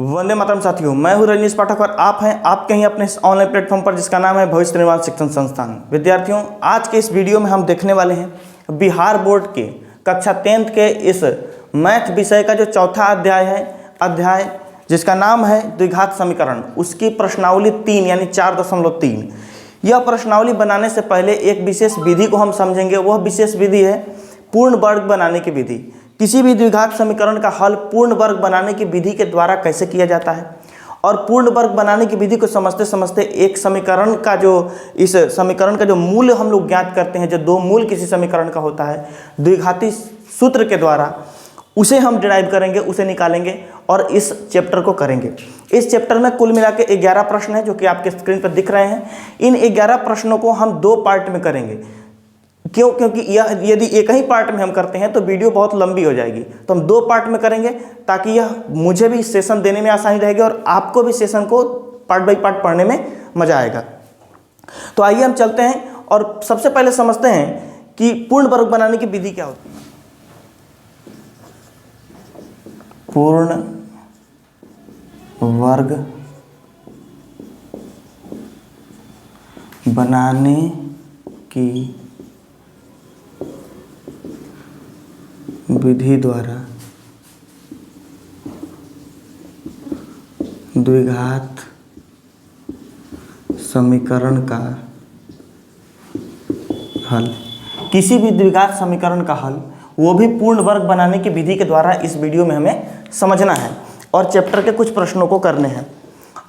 वंदे मातरम साथियों, मैं हूं रजनीश पाठक और आप हैं आपके ही अपने ऑनलाइन प्लेटफॉर्म पर जिसका नाम है भविष्य निर्माण शिक्षण संस्थान। विद्यार्थियों, आज के इस वीडियो में हम देखने वाले हैं बिहार बोर्ड के कक्षा 10th के इस मैथ विषय का जो चौथा अध्याय जिसका नाम है द्विघात समीकरण, उसकी प्रश्नावली 3 यानी 4.3। यह प्रश्नावली बनाने से पहले एक विशेष विधि को हम समझेंगे। वह विशेष विधि है पूर्ण वर्ग बनाने की विधि। किसी भी द्विघात समीकरण का हल पूर्ण वर्ग बनाने की विधि के द्वारा कैसे किया जाता है, और पूर्ण वर्ग बनाने की विधि को समझते समझते एक समीकरण का इस समीकरण का जो मूल हम लोग ज्ञात करते हैं, जो दो मूल किसी समीकरण का होता है द्विघाती सूत्र के द्वारा, उसे हम डिराइव करेंगे, उसे निकालेंगे और इस चैप्टर को करेंगे। इस चैप्टर में कुल मिला के 11 प्रश्न हैं जो कि आपके स्क्रीन पर दिख रहे हैं। इन 11 प्रश्नों को हम 2 पार्ट में करेंगे। क्योंकि यह यदि एक ही पार्ट में हम करते हैं तो वीडियो बहुत लंबी हो जाएगी, तो हम 2 पार्ट में करेंगे ताकि यह मुझे भी सेशन देने में आसानी रहेगी और आपको भी सेशन को पार्ट बाई पार्ट पढ़ने में मजा आएगा। तो आइए हम चलते हैं और सबसे पहले समझते हैं कि पूर्ण वर्ग बनाने की विधि क्या होती है। पूर्ण वर्ग बनाने की विधि द्वारा द्विघात समीकरण का हल, किसी भी द्विघात समीकरण का हल, वो भी पूर्ण वर्ग बनाने की विधि के द्वारा इस वीडियो में हमें समझना है और चैप्टर के कुछ प्रश्नों को करने हैं।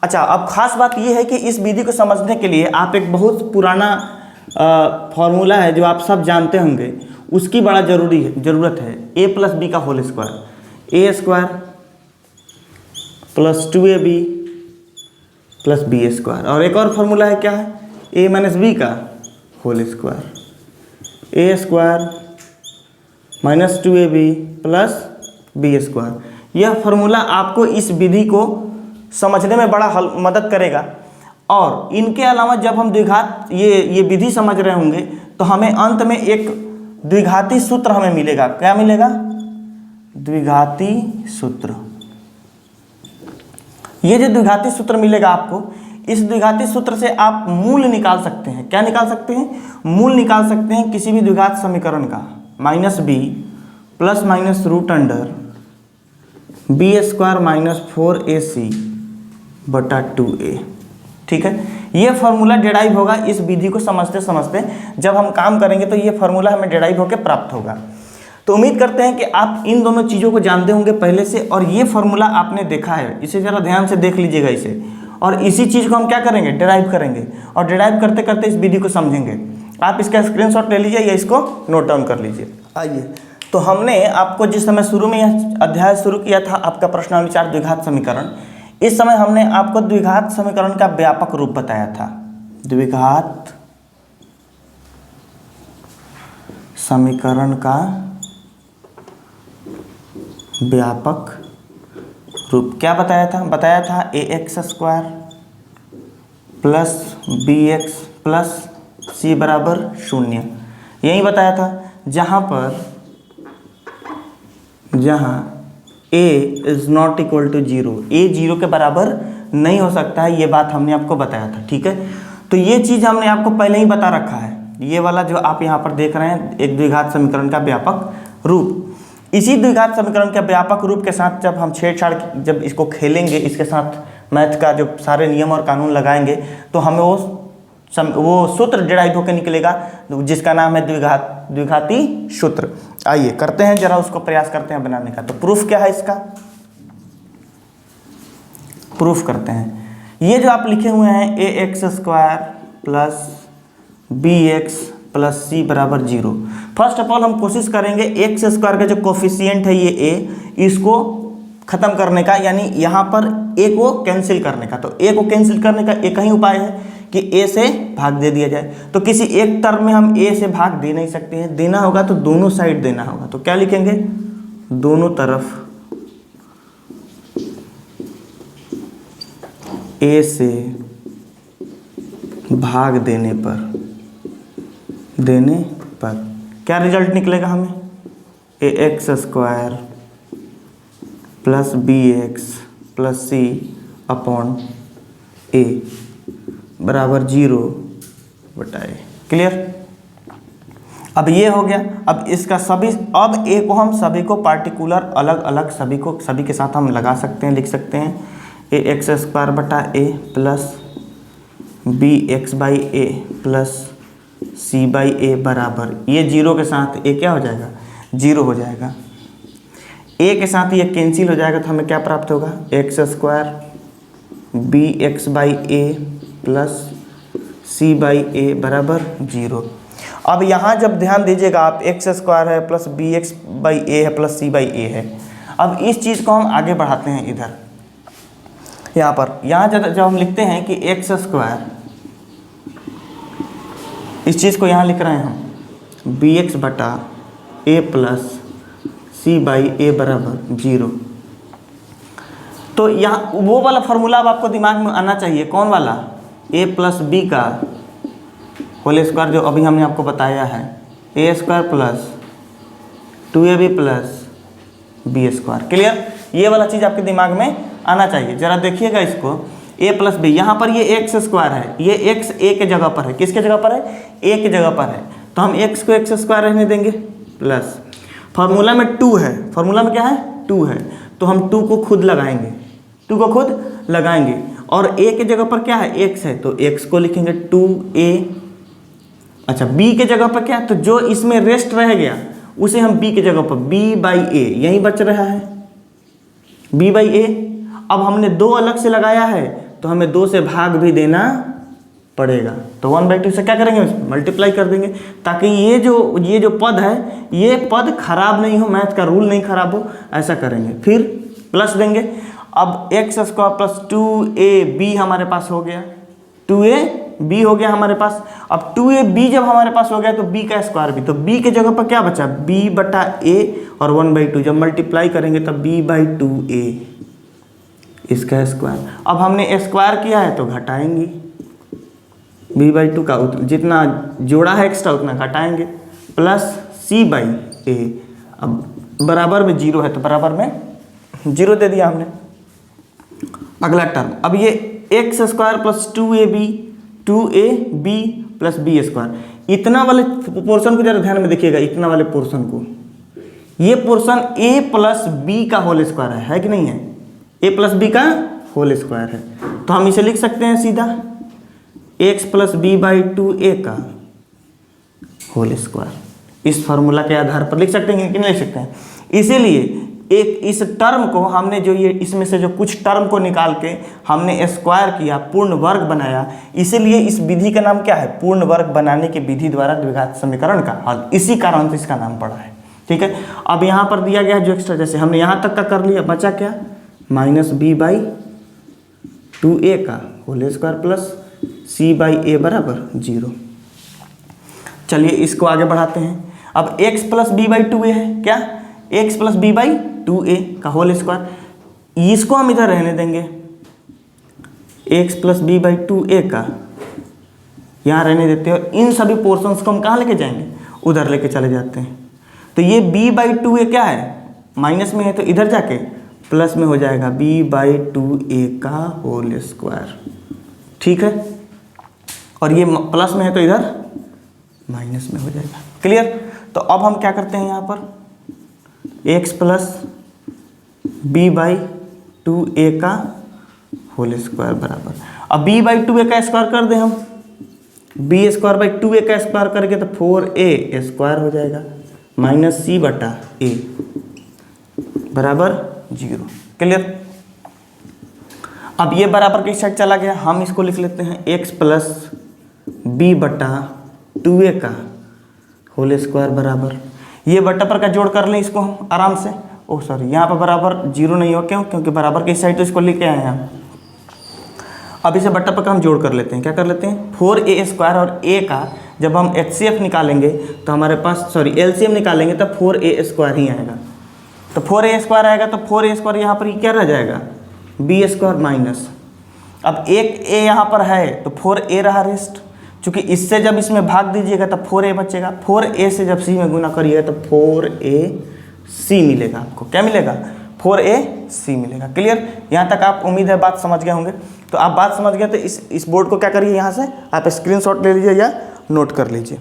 अच्छा, अब खास बात यह है कि इस विधि को समझने के लिए आप एक बहुत पुराना फॉर्मूला है जो आप सब जानते होंगे, उसकी बड़ा ज़रूरत है। a प्लस बी का whole square, A square plus 2ab plus B square. और एक और फार्मूला है, क्या है, a माइनस बी का whole square, A square minus 2ab plus B square. यह फार्मूला आपको इस विधि को समझने में बड़ा मदद करेगा। और इनके अलावा जब हम द्विघात ये विधि समझ रहे होंगे तो हमें अंत में एक द्विघाती सूत्र हमें मिलेगा। क्या मिलेगा? द्विघाती सूत्र। ये जो द्विघाती सूत्र मिलेगा आपको, इस द्विघाती सूत्र से आप मूल निकाल सकते हैं। क्या निकाल सकते हैं? मूल निकाल सकते हैं किसी भी द्विघात समीकरण का। Minus b plus minus root under b square minus 4ac बटा 2a। ठीक है, ये फार्मूला डिराइव होगा इस विधि को समझते समझते। जब हम काम करेंगे तो ये फार्मूला हमें डिराइव होकर प्राप्त होगा। तो उम्मीद करते हैं कि आप इन दोनों चीज़ों को जानते होंगे पहले से, और ये फार्मूला आपने देखा है। इसे ज़रा ध्यान से देख लीजिएगा इसे, और इसी चीज़ को हम क्या करेंगे, डिराइव करेंगे, और डिराइव करते करते इस विधि को समझेंगे। आप इसका स्क्रीनशॉट ले लीजिए या इसको नोट डाउन कर लीजिए। आइए, तो हमने आपको जिस समय शुरू में यह अध्याय शुरू किया था, आपका प्रश्नावली 4 द्विघात समीकरण, इस समय हमने आपको द्विघात समीकरण का व्यापक रूप बताया था। द्विघात समीकरण का व्यापक रूप क्या बताया था? बताया था ax square plus bx plus c बराबर 0। यही बताया था, जहाँ a is not equal to 0, a 0 के बराबर नहीं हो सकता है। ये बात हमने आपको बताया था। ठीक है, तो ये चीज़ हमने आपको पहले ही बता रखा है। ये वाला जो आप यहाँ पर देख रहे हैं, एक द्विघात समीकरण का व्यापक रूप। इसी द्विघात समीकरण के व्यापक रूप के साथ जब हम छेड़छाड़, जब इसको खेलेंगे, इसके साथ मैथ का जो सारे नियम और कानून लगाएंगे, तो हमें वो सूत्र डिराइव होकर निकलेगा जिसका नाम है द्विघाती सूत्र। आइए करते हैं, जरा उसको प्रयास करते हैं बनाने का। तो प्रूफ क्या है इसका? प्रूफ करते हैं। ये जो आप लिखे हुए हैं ax square plus bx plus c बराबर 0, फर्स्ट ऑफ ऑल हम कोशिश करेंगे एक्स स्क्वायर का जो कोफिशिएंट है ये a, इसको खत्म करने का, यानी यहाँ पर a को कैंसिल करने का। तो a को कैंसिल करने का एक ही उपाय है कि a से भाग दे दिया जाए। तो किसी एक टर्म में हम a से भाग दे नहीं सकते हैं, देना होगा तो दोनों साइड देना होगा। तो क्या लिखेंगे? दोनों तरफ a से भाग देने पर क्या रिजल्ट निकलेगा हमें? ax square plus bx plus C upon A बराबर 0/a। क्लियर। अब ये हो गया। अब इसका सभी, अब ए को हम सभी को पार्टिकुलर अलग अलग सभी के साथ हम लगा सकते हैं, लिख सकते हैं ax² a plus bx/a plus c/a बराबर, ये 0 के साथ ए क्या हो जाएगा, 0 हो जाएगा। ए के साथ ये कैंसिल हो जाएगा तो हमें क्या प्राप्त होगा, x² bx/a प्लस c/a बराबर 0। अब यहाँ जब ध्यान दीजिएगा आप, x² है प्लस bx/a है प्लस c/a है। अब इस चीज़ को हम आगे बढ़ाते हैं इधर, यहाँ पर, यहाँ जब हम लिखते हैं कि x², इस चीज़ को यहाँ लिख रहे हैं हम bx/a प्लस c/a बराबर 0। तो यहाँ वो वाला फॉर्मूला अब आपको दिमाग में आना चाहिए, कौन वाला, a प्लस b का होल स्क्वायर, जो अभी हमने आपको बताया है, a² plus 2ab plus b²। Clear. ये वाला चीज़ आपके दिमाग में आना चाहिए। जरा देखिएगा इसको, a प्लस b, यहाँ पर ये x² है, ये x a के जगह पर है, किसके जगह पर है, a के जगह पर है, तो हम x को x² रहने देंगे, प्लस फार्मूला में 2 है, फार्मूला में क्या है, 2 है, तो हम 2 को खुद लगाएंगे, 2 को खुद लगाएंगे, और a के जगह पर क्या है, x है, तो x को लिखेंगे 2a। अच्छा, b के जगह पर क्या है, तो जो इसमें रेस्ट रह गया उसे हम b के जगह पर b/a, यही बच रहा है b/a। अब हमने 2 अलग से लगाया है तो हमें 2 से भाग भी देना पड़ेगा, तो 1/2 से क्या करेंगे, मल्टीप्लाई कर देंगे, ताकि ये जो पद है, ये पद खराब नहीं हो, मैथ का रूल नहीं खराब हो, ऐसा करेंगे। फिर प्लस देंगे। अब x² प्लस 2ab हमारे पास हो गया, 2ab हो गया हमारे पास। अब 2ab जब हमारे पास हो गया तो b का स्क्वायर भी, तो b के जगह पर क्या बचा, b/a, और 1/2 जब मल्टीप्लाई करेंगे तब b/2a इसका स्क्वायर। अब हमने स्क्वायर किया है तो घटाएंगे, b/2 का जितना जोड़ा है एक्स्ट्रा उतना घटाएंगे, प्लस c/a। अब बराबर में 0 है तो बराबर में 0 दे दिया हमने। अगला टर्म, अब ये x² plus 2ab plus b², इतना वाले पोर्शन को जरा ध्यान में देखिएगा, इतना वाले पोर्शन को, ये पोर्शन a प्लस b का होल स्क्वायर है कि नहीं है, a प्लस b का होल स्क्वायर है, तो हम इसे लिख सकते हैं सीधा x प्लस b/2a का होल स्क्वायर। इस फार्मूला के आधार पर लिख सकते हैं कि नहीं लिख सकते हैं। इसीलिए एक इस टर्म को हमने जो ये इसमें से जो कुछ टर्म को निकाल के हमने स्क्वायर किया, पूर्ण वर्ग बनाया, इसीलिए इस विधि का नाम क्या है, पूर्ण वर्ग बनाने की विधि द्वारा द्विघात समीकरण का हल, इसी कारण से इसका नाम पड़ा है। ठीक है। अब यहाँ पर दिया गया है जो एक्स्ट्रा, जैसे हमने यहाँ तक का कर लिया, बचा क्या, -b/2a का होल स्क्वायर प्लस c/a बराबर 0। चलिए इसको आगे बढ़ाते हैं। अब x प्लस b/2a है, क्या, x प्लस b/2a का होल स्क्वायर, इसको हम इधर रहने देंगे, x प्लस b/2a का यहाँ रहने देते हैं, और इन सभी पोर्शंस को हम कहाँ लेके जाएंगे, उधर लेके चले जाते हैं। तो ये b/2a क्या है, माइनस में है, तो इधर जाके प्लस में हो जाएगा b/2a का होल स्क्वायर। ठीक है, और ये प्लस में है तो इधर माइनस में हो जाएगा। क्लियर। तो अब हम क्या करते हैं, यहाँ पर x प्लस b/2a का होल स्क्वायर बराबर, अब b/2a का स्क्वायर कर दें हम, b²/2a का स्क्वायर करके तो 4a² हो जाएगा, माइनस c/a बराबर 0। क्लियर। अब ये बराबर किस साइड चला गया, हम इसको लिख लेते हैं x प्लस b/2a का होल स्क्वायर बराबर, ये बट्टा पर का जोड़ कर लें इसको हम आराम से, ओह सॉरी यहाँ पर बराबर 0 नहीं हो, क्यों, क्योंकि बराबर किस साइड तो इसको लेके आए हैं हम। अब इसे बट्टा पर का हम जोड़ कर लेते हैं, क्या कर लेते हैं, 4a² और a का जब हम HCF निकालेंगे तो हमारे पास, सॉरी LCM निकालेंगे तब 4a² ही आएगा, तो 4a² आएगा, तो 4a² यहाँ पर क्या रह जाएगा, b² माइनस, अब एक a यहाँ पर है तो 4a रहा रेस्ट, चूँकि इससे जब इसमें भाग दीजिएगा तब 4a बचेगा, 4a से जब c में गुना करिएगा तो 4ac मिलेगा, आपको क्या मिलेगा, 4ac सी मिलेगा। क्लियर, यहाँ तक आप उम्मीद है बात समझ गए होंगे। तो आप बात समझ गए तो इस बोर्ड को क्या करिए, यहाँ से आप स्क्रीनशॉट ले लीजिए या नोट कर लीजिए।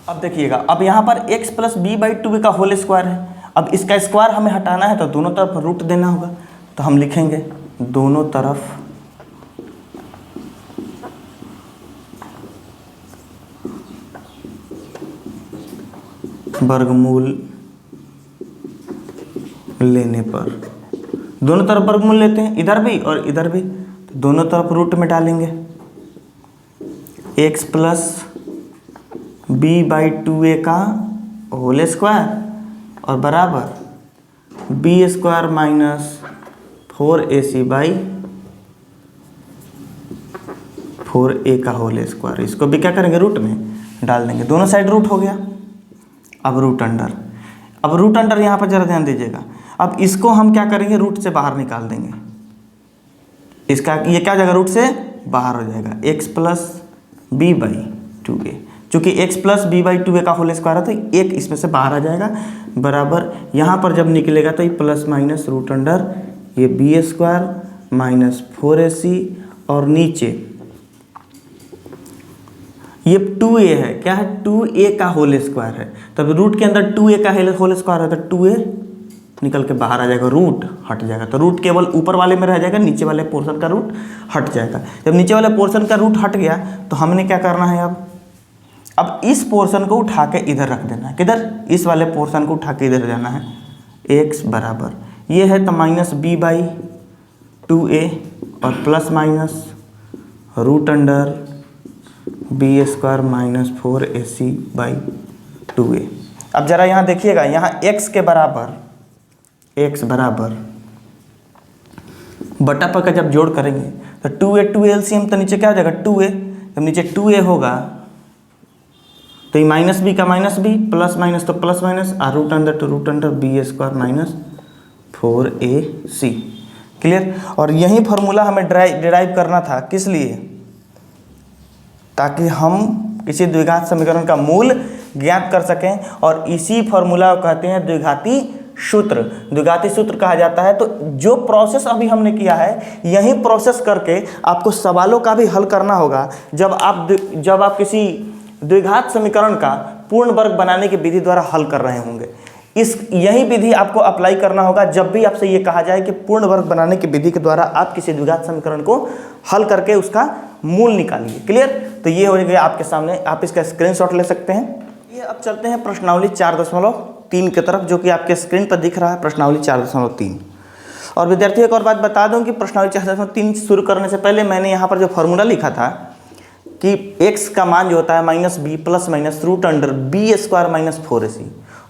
अब देखिएगा, अब यहाँ पर x plus B by 2a का होल स्क्वायर है। अब इसका स्क्वायर हमें हटाना है तो दोनों तरफ रूट देना होगा। तो हम लिखेंगे दोनों तरफ वर्गमूल लेने पर, दोनों तरफ वर्गमूल लेते हैं, इधर भी और इधर भी, तो दोनों तरफ रूट में डालेंगे x plus B by 2a का होल स्क्वायर और बराबर B square minus 4ac by 4a का होल स्क्वायर। इसको भी क्या करेंगे, रूट में डाल देंगे, दोनों साइड रूट हो गया। अब रूट अंडर यहाँ पर जरा ध्यान दीजिएगा। अब इसको हम क्या करेंगे, रूट से बाहर निकाल देंगे। इसका ये क्या जाएगा, रूट से बाहर हो जाएगा x plus B by 2a। चूँकि x plus B by 2a का होल स्क्वायर है तो एक इसमें से बाहर आ जाएगा, बराबर यहाँ पर जब निकलेगा तो ये प्लस माइनस रूट अंडर ये बी स्क्वायर माइनस 4ac और नीचे ये 2a है, क्या है, 2a का होल स्क्वायर है। तब रूट के अंदर 2a का होल स्क्वायर है तो 2a निकल के बाहर आ जाएगा, रूट हट जाएगा। तो रूट केवल ऊपर वाले में रह जाएगा, नीचे वाले पोर्शन का रूट हट जाएगा। जब नीचे वाले पोर्शन का रूट हट गया तो हमने क्या करना है, अब इस पोर्शन को उठा के इधर रख देना है। किधर, इस वाले पोर्शन को उठा के इधर जाना है। x बराबर ये है तो माइनस बी बाई 2a और plus minus root under b square minus 4ac by 2a। अब जरा यहाँ देखिएगा, यहाँ x के बराबर बटा पर का जब जोड़ करेंगे तो 2a एलसीएम तो नीचे क्या हो जाएगा, 2a। जब नीचे 2a होगा तो ये माइनस बी का माइनस बी, प्लस माइनस तो प्लस माइनस, और रूट अंडर तो root under b square minus 4ac। Clear. और यही फॉर्मूला हमें डिराइव करना था, किस लिए, ताकि हम किसी द्विघात समीकरण का मूल ज्ञात कर सकें। और इसी फॉर्मूला को कहते हैं द्विघाती सूत्र। द्विघाती सूत्र कहा जाता है। तो जो प्रोसेस अभी हमने किया है, यही प्रोसेस करके आपको सवालों का भी हल करना होगा। जब आप किसी द्विघात समीकरण का पूर्ण वर्ग बनाने की विधि द्वारा हल कर रहे होंगे, यही विधि आपको अप्लाई करना होगा जब भी आपसे ये कहा जाए कि पूर्ण वर्ग बनाने की विधि के द्वारा आप किसी द्विघात समीकरण को हल करके उसका मूल निकालिए। क्लियर। तो ये हो गया आपके सामने, आप इसका स्क्रीनशॉट ले सकते हैं। ये अब चलते हैं प्रश्नावली 4.3 की तरफ, जो कि आपके स्क्रीन पर दिख रहा है, प्रश्नावली 4.3। और विद्यार्थियों एक और बात बता दूं कि प्रश्नावली 4.3 शुरू करने से पहले मैंने यहाँ पर जो फॉर्मूला लिखा था कि x का मान जो होता है minus b plus minus root under b square minus 4ac।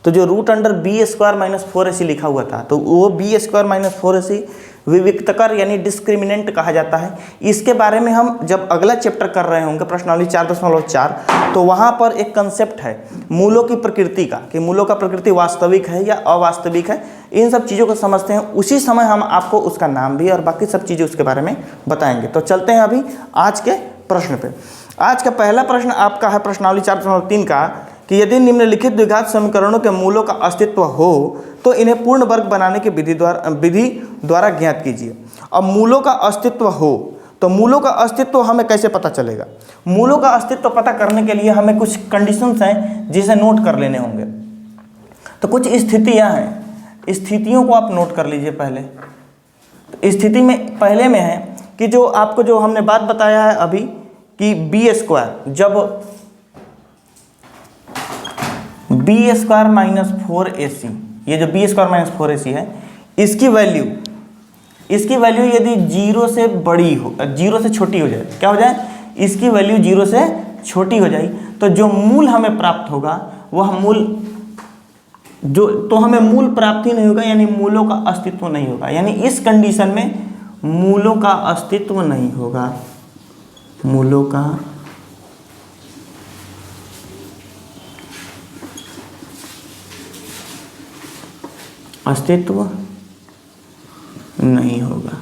तो जो root under b square minus 4ac लिखा हुआ था, तो वो बी स्क्वायर माइनस 4ac विविक्तकर यानी डिस्क्रिमिनेंट कहा जाता है। इसके बारे में हम जब अगला चैप्टर कर रहे होंगे प्रश्नावली 4.4, तो वहाँ पर एक कंसेप्ट है मूलों की प्रकृति का, कि मूलों का प्रकृति वास्तविक है या अवास्तविक है। इन सब चीज़ों को समझते हैं, उसी समय हम आपको उसका नाम भी और बाकी सब चीज़ें उसके बारे में बताएंगे। तो चलते हैं अभी आज के प्रश्न पे। आज का पहला प्रश्न आपका है प्रश्नावली 4.3 का, कि यदि निम्नलिखित द्विघात समीकरणों के मूलों का अस्तित्व हो तो इन्हें पूर्ण वर्ग बनाने की विधि द्वारा ज्ञात कीजिए। अब मूलों का अस्तित्व हो तो मूलों का अस्तित्व हमें कैसे पता चलेगा। मूलों का अस्तित्व पता करने के लिए हमें कुछ कंडीशंस हैं जिसे नोट कर लेने होंगे। तो कुछ स्थितियां हैं, स्थितियों को आप नोट कर लीजिए पहले। तो स्थिति में पहले में है कि जो आपको जो हमने बात बताया है अभी कि बी स्क्वायर, जब बी स्क्वायर माइनस 4ac, ये जो बी स्क्वायर माइनस 4ac है, इसकी वैल्यू यदि 0 से बड़ी हो, 0 से छोटी हो जाए, क्या हो जाए, इसकी वैल्यू 0 से छोटी हो जाए, तो जो मूल हमें प्राप्त होगा वह मूल तो हमें मूल प्राप्त ही नहीं होगा, यानी मूलों का अस्तित्व नहीं होगा। यानी इस कंडीशन में मूलों का अस्तित्व नहीं होगा, मूलों का अस्तित्व नहीं होगा।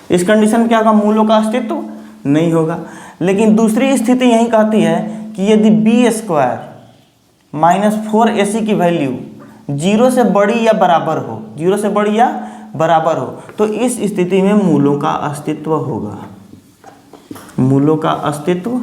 इस कंडीशन में क्या होगा, मूलों का अस्तित्व नहीं होगा। लेकिन दूसरी स्थिति यही कहती है कि यदि बी स्क्वायर माइनस 4ac की वैल्यू 0 से बड़ी या बराबर हो, 0 से बड़ी या बराबर हो तो इस स्थिति में मूलों का अस्तित्व होगा, मूलों का अस्तित्व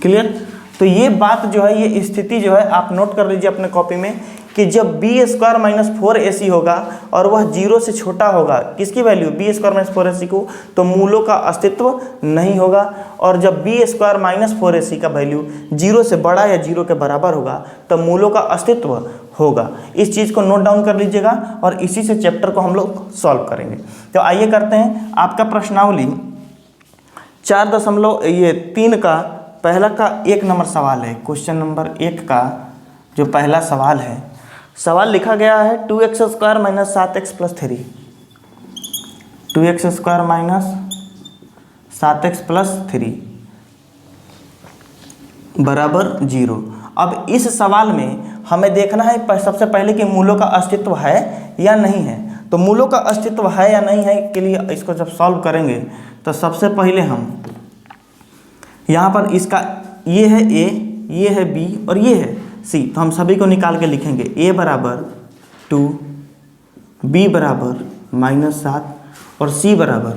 क्लियर। तो ये बात जो है, ये स्थिति जो है आप नोट कर लीजिए अपने कॉपी में कि जब बी स्क्वायर माइनस 4ac होगा और वह 0 से छोटा होगा, किसकी value, B square minus 4ac को, तो मूलों का अस्तित्व नहीं होगा। और जब बी स्क्वायर माइनस 4ac का वैल्यू 0 से बड़ा या 0 के बराबर होगा तो मूलों का अस्तित्व होगा। इस चीज़ को नोट डाउन कर लीजिएगा और इसी से चैप्टर को हम लोग सॉल्व करेंगे। तो आइए करते हैं आपका प्रश्नावली 4.3 का पहला का 1 नंबर सवाल है। क्वेश्चन नंबर 1 का जो पहला सवाल है, सवाल लिखा गया है 2x square minus 7x plus 3, 2x square minus 7x plus 3 बराबर 0। अब इस सवाल में हमें देखना है सबसे पहले कि मूलों का अस्तित्व है या नहीं है। तो मूलों का अस्तित्व है या नहीं है के लिए इसको जब सॉल्व करेंगे तो सबसे पहले हम यहाँ पर इसका ये है a, ये है b और ये है c, तो हम सभी को निकाल के लिखेंगे a बराबर 2, b बराबर -7 और c बराबर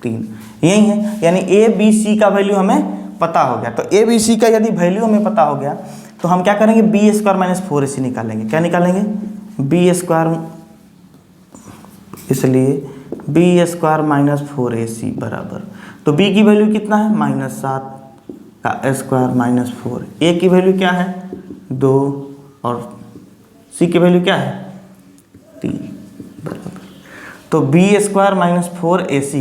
3, यही है। यानी a b c का वैल्यू हमें पता हो गया। तो a b c का यदि वैल्यू हमें पता हो गया तो हम क्या करेंगे, बी स्क्वायर माइनस 4ac निकालेंगे। क्या निकालेंगे, बी स्क्वायर, इसलिए बी स्क्वायर माइनस 4ac बराबर, तो b की वैल्यू कितना है, -7 का स्क्वायर माइनस 4, a की वैल्यू क्या है 2 और c की वैल्यू क्या है 3 बराबर। तो बी स्क्वायर माइनस 4ac,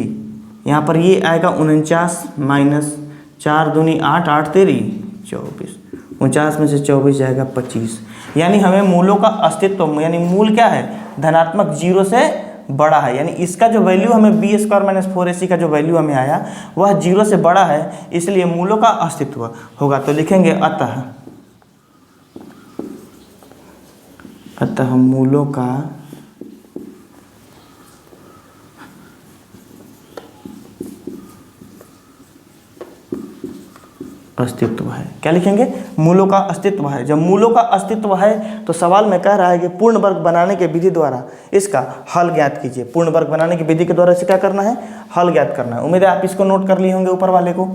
यहाँ पर ये आएगा 49 माइनस 4 दूनी 8, 8 तेरी 24, 49 में से 24 जाएगा 25। यानी हमें मूलों का अस्तित्व, यानी मूल क्या है, धनात्मक 0 से बड़ा है। यानी इसका जो वैल्यू हमें बी स्क्वायर माइनस 4ac का जो वैल्यू हमें आया वह 0 से बड़ा है, इसलिए मूलों का अस्तित्व होगा। तो लिखेंगे अतः मूलों का अस्तित्व है। क्या लिखेंगे, मूलों का अस्तित्व है। जब मूलों का अस्तित्व है तो सवाल में कह रहा है कि पूर्ण वर्ग बनाने के विधि द्वारा इसका हल ज्ञात कीजिए। पूर्ण वर्ग बनाने की विधि के द्वारा इसे क्या करना है, हल ज्ञात करना है। उम्मीद है आप इसको नोट कर लिए होंगे ऊपर वाले को।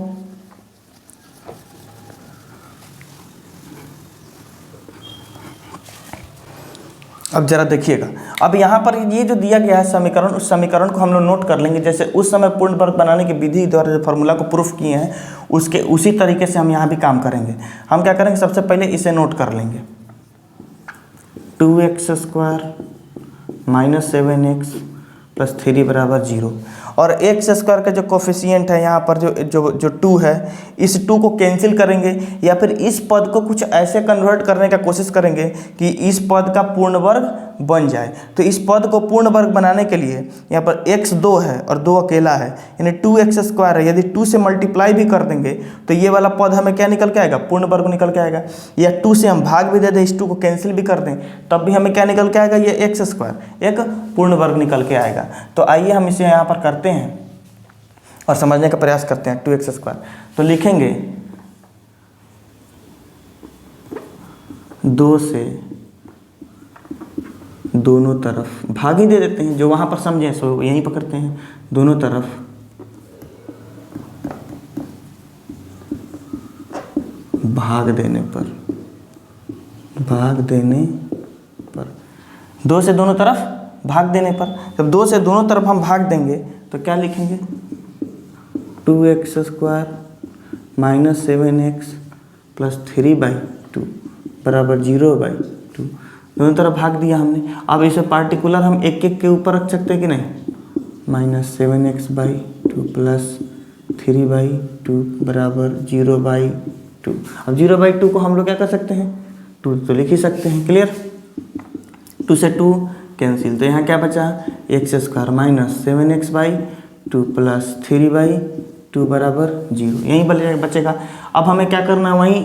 अब जरा देखिएगा, अब यहाँ पर ये जो दिया गया है समीकरण, उस समीकरण को हम लोग नोट कर लेंगे। जैसे उस समय पूर्ण वर्ग बनाने की विधि द्वारा जो फॉर्मूला को प्रूफ किए हैं उसके उसी तरीके से हम यहाँ भी काम करेंगे। हम क्या करेंगे, सबसे पहले इसे नोट कर लेंगे, 2x square minus 7x plus 3 बराबर 0। और एक्स स्क्वायर का जो कोफिशिएंट है यहाँ पर जो 2 है, इस 2 को कैंसिल करेंगे या फिर इस पद को कुछ ऐसे कन्वर्ट करने का कोशिश करेंगे कि इस पद का पूर्ण वर्ग बन जाए। तो इस पद को पूर्ण वर्ग बनाने के लिए यहाँ पर x 2 है और 2 अकेला है, यानी 2x स्क्वायर है। यदि 2 से मल्टीप्लाई भी कर देंगे तो ये वाला पद हमें क्या निकल के आएगा, पूर्ण वर्ग निकल के आएगा। या 2 से हम भाग भी दे दें, इस 2 को कैंसिल भी कर दें, तब भी हमें क्या निकल के आएगा, ये x स्क्वायर एक पूर्ण वर्ग निकल के आएगा। तो आइए हम इसे यहाँ पर करते हैं और समझने का प्रयास करते हैं। 2x स्क्वायर तो लिखेंगे 2 से दोनों तरफ भाग ही दे देते हैं, जो वहाँ पर समझें सो यहीं पकड़ते हैं। दोनों तरफ भाग देने पर 2 से दोनों तरफ भाग देने पर, जब 2 से दोनों तरफ हम भाग देंगे तो क्या लिखेंगे, 2x square minus 7x plus 3/2 बराबर 0/2। दोनों तरफ भाग दिया हमने। अब इसे पार्टिकुलर हम एक एक के ऊपर रख सकते हैं कि नहीं, -7x/2 प्लस 3/2 बराबर 0/2। अब 0/2 को हम लोग क्या कर सकते हैं, 2 तो लिख ही सकते हैं। क्लियर, 2 से 2 कैंसिल, तो यहाँ क्या बचा, x square minus 7x/2 plus 3/2 बराबर 0, यहीं बचेगा। अब हमें क्या करना है, वहीं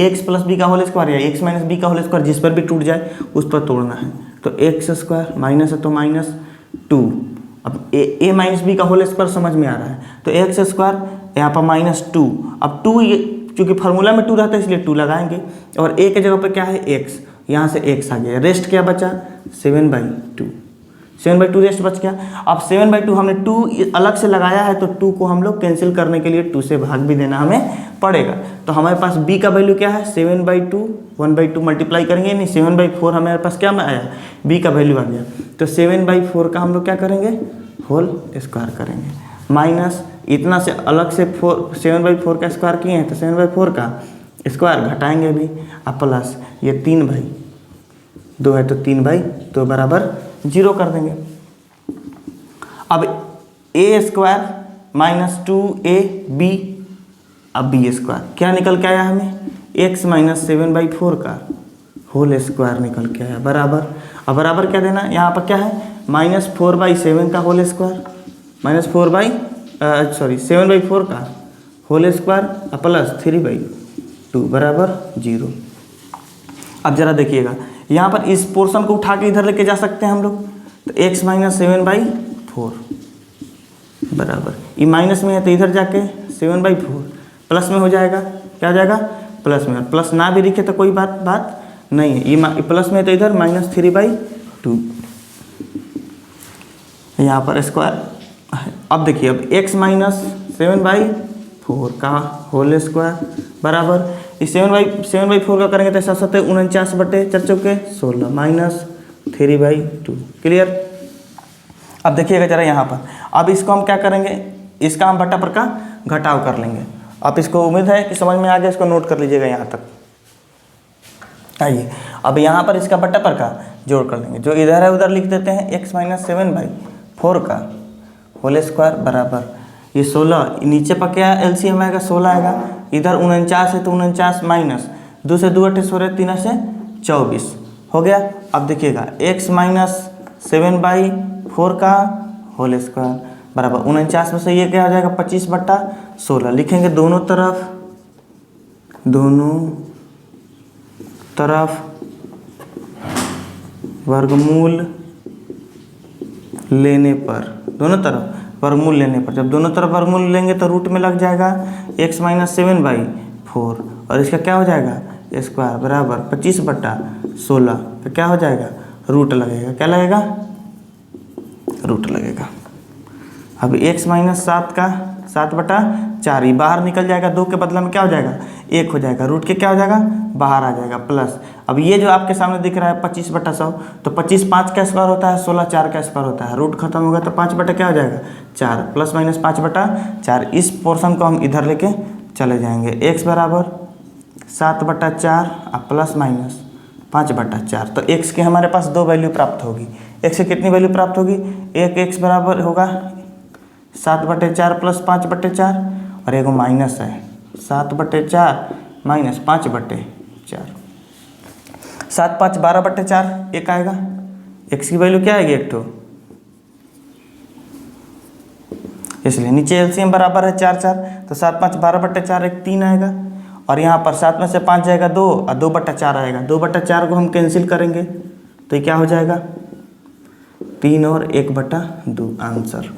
ax प्लस बी का होल स्क्वायर या x माइनस बी का होल स्क्वायर जिस पर भी टूट जाए उस पर तोड़ना है। तो x स्क्वायर माइनस है तो -2, अब a माइनस बी का होल स्क्वायर समझ में आ रहा है, तो x स्क्वायर यहाँ पर -2। अब 2 चूँकि फार्मूला में 2 रहता है इसलिए 2 लगाएंगे, और a के जगह पे क्या है x, यहाँ से x आ गया, रेस्ट क्या बचा 7/2, 7/2 रेस्ट बच गया। अब 7/2 हमने 2 अलग से लगाया है तो 2 को हम लोग कैंसिल करने के लिए 2 से भाग भी देना हमें पड़ेगा। तो हमारे पास b का वैल्यू क्या है 7/2, 1/2 मल्टीप्लाई करेंगे, नहीं 7/4 हमारे पास क्या में आया b का वैल्यू आ गया, तो 7/4 का हम लोग क्या करेंगे होल स्क्वायर करेंगे, माइनस इतना से अलग से 7/4 का स्क्वायर किए हैं तो 7/4 का स्क्वायर घटाएंगे भी, अब प्लस ये 3/2 है तो 3/2 बराबर 0 कर देंगे। अब a स्क्वायर माइनस 2ab, अब b स्क्वायर क्या निकल के आया हमें x माइनस 7/4 का होल स्क्वायर निकल के आया बराबर, अब बराबर क्या देना है यहाँ पर क्या है -4/7 का होल स्क्वायर, -7/4 का होल स्क्वायर प्लस 3/2 बराबर 0। अब जरा देखिएगा यहाँ पर इस पोर्शन को उठा के इधर लेके जा सकते हैं हम लोग, तो x माइनस 7/4 बराबर, ये माइनस में है तो इधर जाके 7/4 प्लस में हो जाएगा, क्या हो जाएगा प्लस में, प्लस ना भी लिखे तो कोई बात नहीं है, ये प्लस में है तो इधर -3/2 यहाँ पर स्क्वायर। अब देखिए अब x माइनस 7/4 का होल स्क्वायर बराबर, इस 7/4 का करेंगे तो 7 49/4 माइनस 3/2, क्लियर। अब देखिएगा जरा यहाँ पर, अब इसको हम क्या करेंगे, इसका हम बटा पर का घटाव कर लेंगे। आप इसको उम्मीद है कि समझ में आ गया, इसको नोट कर लीजिएगा यहाँ तक। आइए अब यहाँ पर इसका बटा पर का जोड़ कर लेंगे, जो इधर है उधर लिख देते हैं, x माइनस 7/4 का होल स्क्वायर बराबर, ये 16 नीचे पर क्या एलसीएम आएगा 16 आएगा, इधर 49 है तो 49 माइनस 2 से 2 8 16 3 से 24 हो गया। अब देखिएगा x माइनस 7/4 का होल स्क्वायर बराबर 49 में से ये क्या हो जाएगा 25/16, लिखेंगे दोनों तरफ वर्गमूल लेने पर, दोनों तरफ वर्गमूल लेने पर, जब दोनों तरफ वर्गमूल लेंगे तो रूट में लग जाएगा x माइनस 7/4 और इसका क्या हो जाएगा स्क्वायर बराबर 25/16 तो क्या हो जाएगा रूट लगेगा, क्या लगेगा रूट लगेगा। अब x माइनस 7 का 7/4 ही बाहर निकल जाएगा, 2 के बदले में क्या हो जाएगा 1 हो जाएगा, रूट के क्या हो जाएगा बाहर आ जाएगा प्लस। अब ये जो आपके सामने दिख रहा है 25/100, तो 25 5 का स्क्वायर होता है, 16 4 का स्क्वायर होता है, रूट खत्म होगा तो 5 बटा क्या हो जाएगा 4 प्लस माइनस 5/4। इस पोर्शन को हम इधर लेके चले जाएंगे, x बराबर 7/4 और प्लस माइनस 5/4, तो x के हमारे पास 2 वैल्यू प्राप्त होगी। x से कितनी वैल्यू प्राप्त होगी, एक x बराबर होगा 7/4 प्लस 5/4 और एक माइनस है 7/4 माइनस 5/4, 7 5 12/4 एक आएगा, x की वैल्यू क्या आएगी एक तो, इसलिए नीचे एलसीएम बराबर है 4 4, तो 7 5 12/4 एक 3 आएगा, और यहाँ पर 7 में से 5 जाएगा 2 और 2/4 आएगा, 2/4 को हम कैंसिल करेंगे तो ये क्या हो जाएगा 3 और 1/2 आंसर।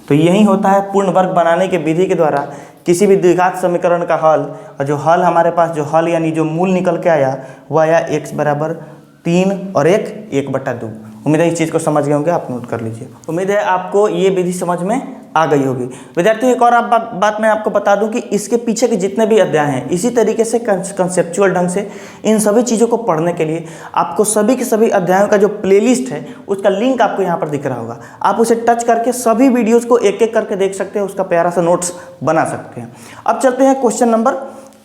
तो यही होता है पूर्ण वर्ग बनाने के विधि के द्वारा किसी भी द्विघात समीकरण का हल, और जो हल हमारे पास जो हल यानी जो मूल निकल के आया वह आया x बराबर 3 और 1/2। उम्मीद है इस चीज़ को समझ गए होंगे, आप नोट कर लीजिए। उम्मीद है आपको ये विधि समझ में आ गई होगी। विद्यार्थियों एक और बात मैं आपको बता दूं कि इसके पीछे के जितने भी अध्याय हैं इसी तरीके से कंसेप्चुअल ढंग से इन सभी चीज़ों को पढ़ने के लिए आपको सभी के सभी अध्यायों का जो प्लेलिस्ट है उसका लिंक आपको यहाँ पर दिख रहा होगा, आप उसे टच करके सभी वीडियोज़ को एक एक करके देख सकते हैं, उसका प्यारा सा नोट्स बना सकते हैं। अब चलते हैं क्वेश्चन नंबर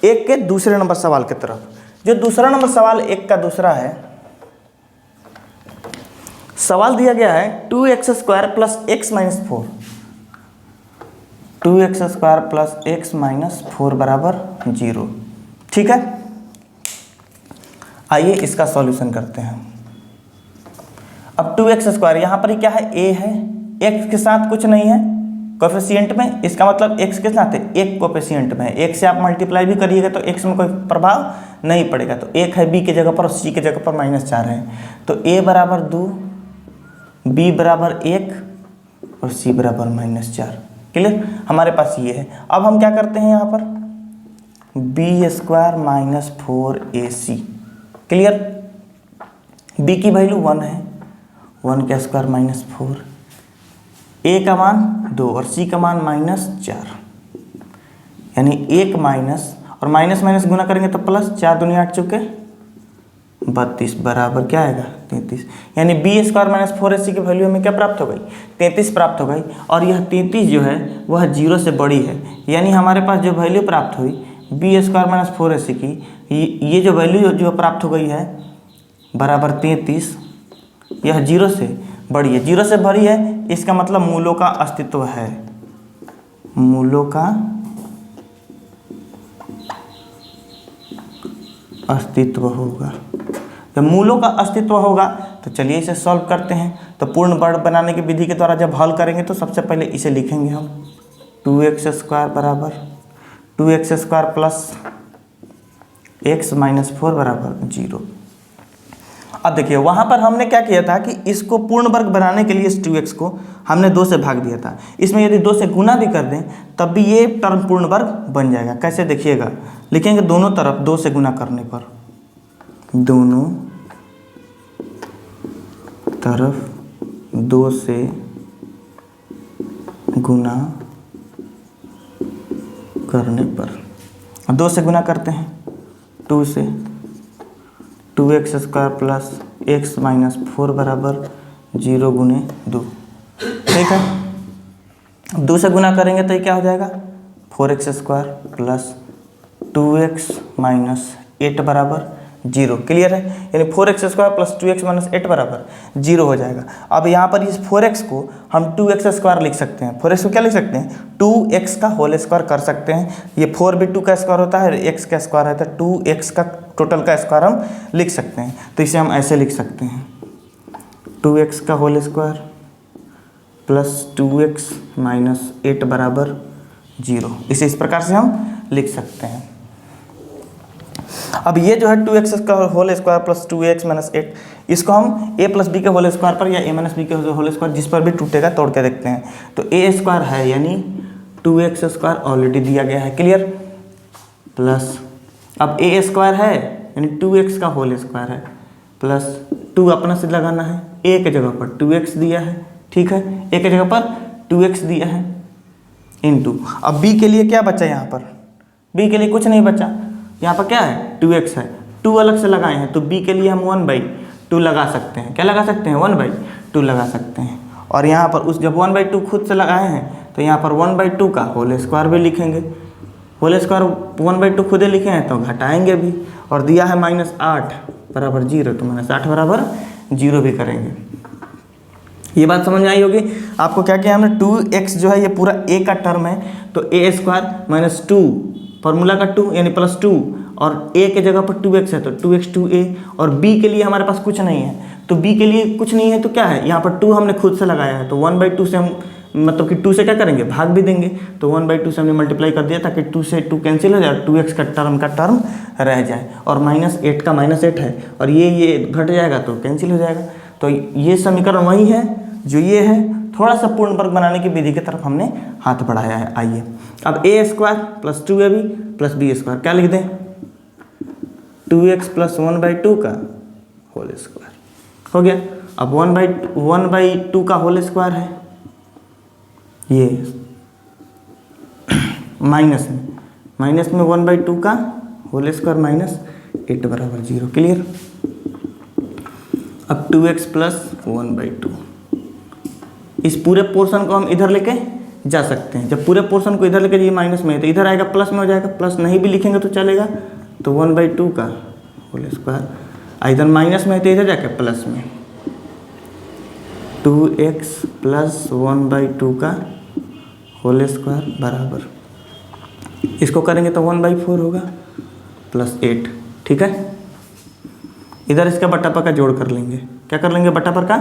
1 के दूसरे नंबर सवाल की तरफ। जो दूसरा नंबर सवाल 1 का दूसरा है, सवाल दिया गया है 2x² plus x minus 4, 2x² plus x minus 4 बराबर 0। ठीक है, आइए इसका सॉल्यूशन करते हैं। अब 2x² यहाँ पर ही क्या है a है, x के साथ कुछ नहीं है कोएफिशिएंट में, इसका मतलब x के साथ है एक कोएफिशिएंट में है, 1 से आप मल्टीप्लाई भी करिएगा तो x में कोई प्रभाव नहीं पड़ेगा, तो 1 है b के जगह पर और c के जगह पर -4 है, तो a बराबर 2, b बराबर 1 और c बराबर -4। क्लियर, हमारे पास ये है। अब हम क्या करते हैं यहाँ पर b square minus 4ac। Clear. B की वैल्यू 1 है, 1 का स्क्वायर माइनस 4, ए का मान 2 और सी का मान माइनस 4, यानी 1 माइनस और माइनस माइनस गुना करेंगे तो प्लस, 4 दूनी 8 चुके 32 बराबर क्या आएगा 33। यानी बी स्क्वायर माइनस 4ac की वैल्यू हमें क्या प्राप्त हो गई 33 प्राप्त हो गई। और यह 33 जो है वह 0 से बड़ी है, यानी हमारे पास जो वैल्यू प्राप्त हुई बी स्क्वायर माइनस 4ac की, ये जो वैल्यू जो प्राप्त हो गई है बराबर 33, यह 0 से बड़ी है। 0 से बड़ी है इसका मतलब मूलों का अस्तित्व है, मूलों का अस्तित्व होगा। जब मूलों का अस्तित्व होगा तो चलिए इसे सॉल्व करते हैं। तो पूर्ण वर्ग बनाने की विधि के द्वारा जब हल करेंगे तो सबसे पहले इसे लिखेंगे हम 2x स्क्वायर बराबर 2x square plus x minus 4 बराबर 0। अब देखिए वहाँ पर हमने क्या किया था कि इसको पूर्ण वर्ग बनाने के लिए इस 2x को हमने 2 से भाग दिया था। इसमें यदि 2 से गुना भी कर दें तब भी ये टर्म पूर्ण वर्ग बन जाएगा। कैसे देखिएगा, लिखेंगे दोनों तरफ 2 से गुना करने पर, दोनों तरफ 2 से गुना करने पर, 2 से गुना करते हैं 2 से, 2x square plus x minus 4 बराबर 0 गुने 2। ठीक है, 2 से गुना करेंगे तो ये क्या हो जाएगा 4x square plus 2x minus 8 बराबर 0। क्लियर है, यानी 4x square plus 2x minus 8 बराबर 0 हो जाएगा। अब यहाँ पर इस 4x को हम 2x स्क्वायर लिख सकते हैं। 4x को क्या लिख सकते हैं 2x का होल स्क्वायर कर सकते हैं। ये 4 भी 2 का स्क्वायर होता है, x का स्क्वायर है तो 2x का टोटल का स्क्वायर हम लिख सकते हैं। तो इसे हम ऐसे लिख सकते हैं 2x का whole square plus 2x minus 8 बराबर 0। इसे इस प्रकार से हम लिख सकते हैं। अब ये जो है 2x का whole square plus 2x minus 8, इसको हम a प्लस बी के होल स्क्वायर पर या a माइनस बी के होल स्क्वायर जिस पर भी टूटेगा तोड़ के देखते हैं। तो a स्क्वायर है यानी 2x स्क्वायर ऑलरेडी दिया गया है। क्लियर, प्लस अब a स्क्वायर है यानी 2x का होल स्क्वायर है प्लस 2 अपना से लगाना है, a के जगह पर 2x दिया है। ठीक है, a के जगह पर 2x दिया है इनटू, अब b के लिए क्या बचा यहाँ पर, b के लिए कुछ नहीं बचा। यहाँ पर क्या है 2x है, 2 अलग से लगाए हैं तो b के लिए हम 1/2 लगा सकते हैं। क्या लगा सकते हैं 1/2 लगा सकते हैं। और यहाँ पर उस जब 1/2 खुद से लगाए हैं तो यहाँ पर 1/2 का होल स्क्वायर भी लिखेंगे। होल स्क्वायर 1/2 खुद ही लिखे हैं तो घटाएंगे भी, और दिया है -8 बराबर 0 तो -8 बराबर 0 भी करेंगे। ये बात समझ में आई होगी आपको। क्या किया हमने 2x जो है ये पूरा a का टर्म है तो a स्क्वायर माइनस 2 फॉर्मूला का 2 यानी प्लस 2 और a के जगह पर 2x है तो 2x 2a, और b के लिए हमारे पास कुछ नहीं है तो b के लिए कुछ नहीं है तो क्या है यहाँ पर 2 हमने खुद से लगाया है तो 1/2 से हम मतलब कि 2 से क्या करेंगे भाग भी देंगे तो 1/2 से हमने मल्टीप्लाई कर दिया ताकि 2 से 2 कैंसिल हो जाए, 2x का टर्म रह जाए, और -8 का -8 है और ये घट जाएगा तो कैंसिल हो जाएगा। तो ये समीकरण वही है जो ये है, थोड़ा सा पूर्ण वर्ग बनाने की विधि की तरफ हमने हाथ बढ़ाया है। आइए अब a square plus 2ab plus b square क्या लिख दें 2x प्लस 1/2 का होल स्क्वायर हो गया। अब 1/2 का होल स्क्वायर है ये माइनस में 1/2 का होल स्क्वायर माइनस 8 बराबर 0। क्लियर, अब 2x प्लस 1/2, इस पूरे पोर्शन को हम इधर लेके जा सकते हैं। जब पूरे पोर्शन को इधर लेके ये माइनस में है तो इधर आएगा प्लस में हो जाएगा, प्लस नहीं भी लिखेंगे तो चलेगा तो 1/2 का होल स्क्वायर, इधर माइनस में है तो इधर जाके प्लस में 2x प्लस 1/2 का होल स्क्वायर बराबर, इसको करेंगे तो 1/4 होगा प्लस 8। ठीक है, इधर इसका बट्टा पर का जोड़ कर लेंगे। क्या कर लेंगे बट्टा पर का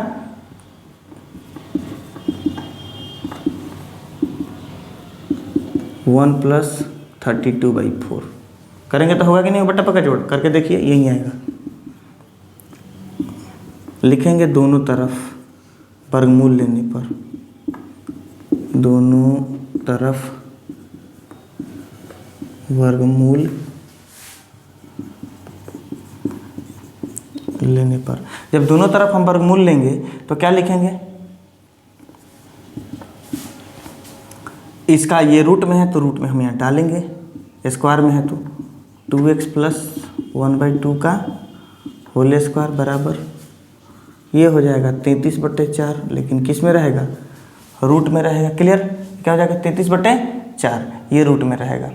1 प्लस 32/4 करेंगे तो होगा कि नहीं, बट्टा पर का जोड़ करके देखिए यही आएगा। लिखेंगे दोनों तरफ वर्गमूल लेने पर, दोनों तरफ वर्गमूल लेने पर, जब दोनों तरफ हम वर्गमूल लेंगे तो क्या लिखेंगे, इसका ये रूट में है तो रूट में हम यहाँ डालेंगे, स्क्वायर में है तो 2x प्लस 1/2 का होल स्क्वायर बराबर ये हो जाएगा 33/4, लेकिन किस में रहेगा, रूट में रहेगा। क्लियर, क्या हो जाएगा 33/4, ये रूट में रहेगा।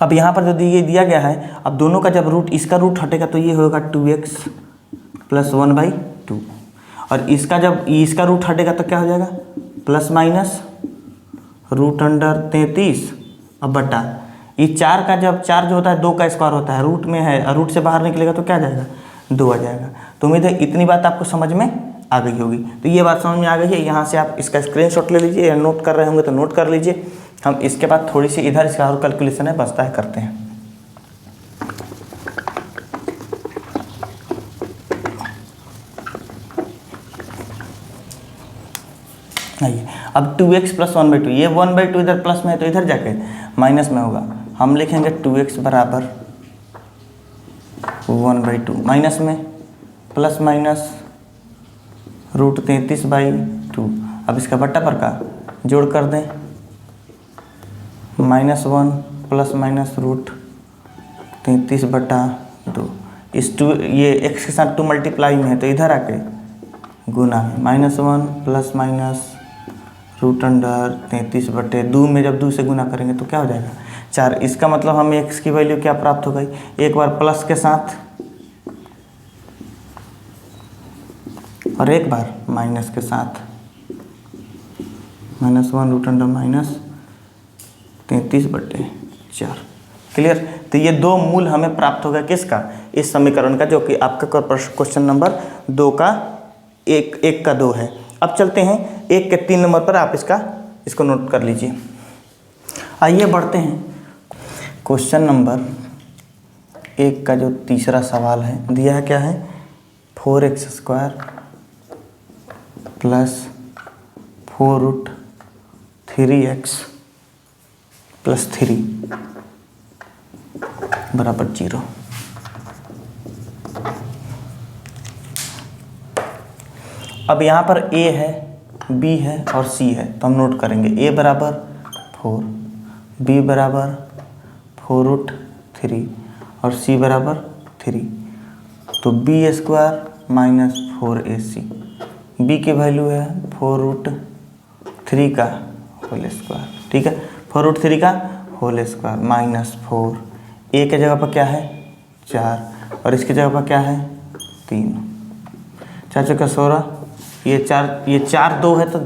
अब यहाँ पर जो ये दिया गया है, अब दोनों का जब रूट, इसका रूट हटेगा तो ये होगा 2x प्लस 1/2, और इसका जब इसका रूट हटेगा तो क्या हो जाएगा, प्लस माइनस रूट अंडर 33 अब बटा ये 4 का, जब 4 जो होता है 2 का स्क्वायर होता है, रूट में है, रूट से बाहर निकलेगा तो क्या आ जाएगा, 2 आ जाएगा। तो उम्मीद है इतनी बात आपको समझ में आ गई होगी। तो ये बात समझ में आ गई है, यहाँ से आप इसका स्क्रीनशॉट ले लीजिए, या नोट कर रहे होंगे तो नोट कर लीजिए। हम इसके बाद थोड़ी सी इधर इसका और कैलकुलेशन है बचता है करते हैं। आइए, अब 2x प्लस 1/2, ये 1/2 इधर प्लस में है तो इधर जाके माइनस में होगा। हम लिखेंगे 2x बराबर 1/2, माइनस में प्लस माइनस रूट 33/2। अब इसका बट्टा पर का जोड़ कर दें, -1 प्लस माइनस रूट 33/2। इस 2 ये x के साथ 2 मल्टीप्लाई में है तो इधर आके गुना है, -1 प्लस माइनस रूट अंडर 33/2 में जब 2 से गुना करेंगे तो क्या हो जाएगा, 4। इसका मतलब हमें x की वैल्यू क्या प्राप्त हो गई, एक बार प्लस के साथ और एक बार माइनस के साथ, -1 रूट अंडर माइनस 33/4। क्लियर, तो ये 2 मूल हमें प्राप्त हो गया किसका, इस समीकरण का, जो कि आपका क्वेश्चन नंबर 2 का 1 का 2 है। अब चलते हैं 1 के 3 नंबर पर, आप इसको नोट कर लीजिए। आइए बढ़ते हैं, क्वेश्चन नंबर 1 का जो तीसरा सवाल है, दिया है क्या है, 4x² plus 4 root 3x plus 3 बराबर 0। अब यहाँ पर a है, b है और c है, तो हम नोट करेंगे a बराबर 4, b बराबर 4 रूट 3 और c बराबर 3। तो b² माइनस 4ac, b की वैल्यू है 4 रूट 3 का होल स्क्वायर, ठीक है, 4 रूट 3 का होल स्क्वायर माइनस 4, a के जगह पर क्या है 4 और इसकी जगह पर क्या है 3, 4 चौका 16, ये 4 2 है तो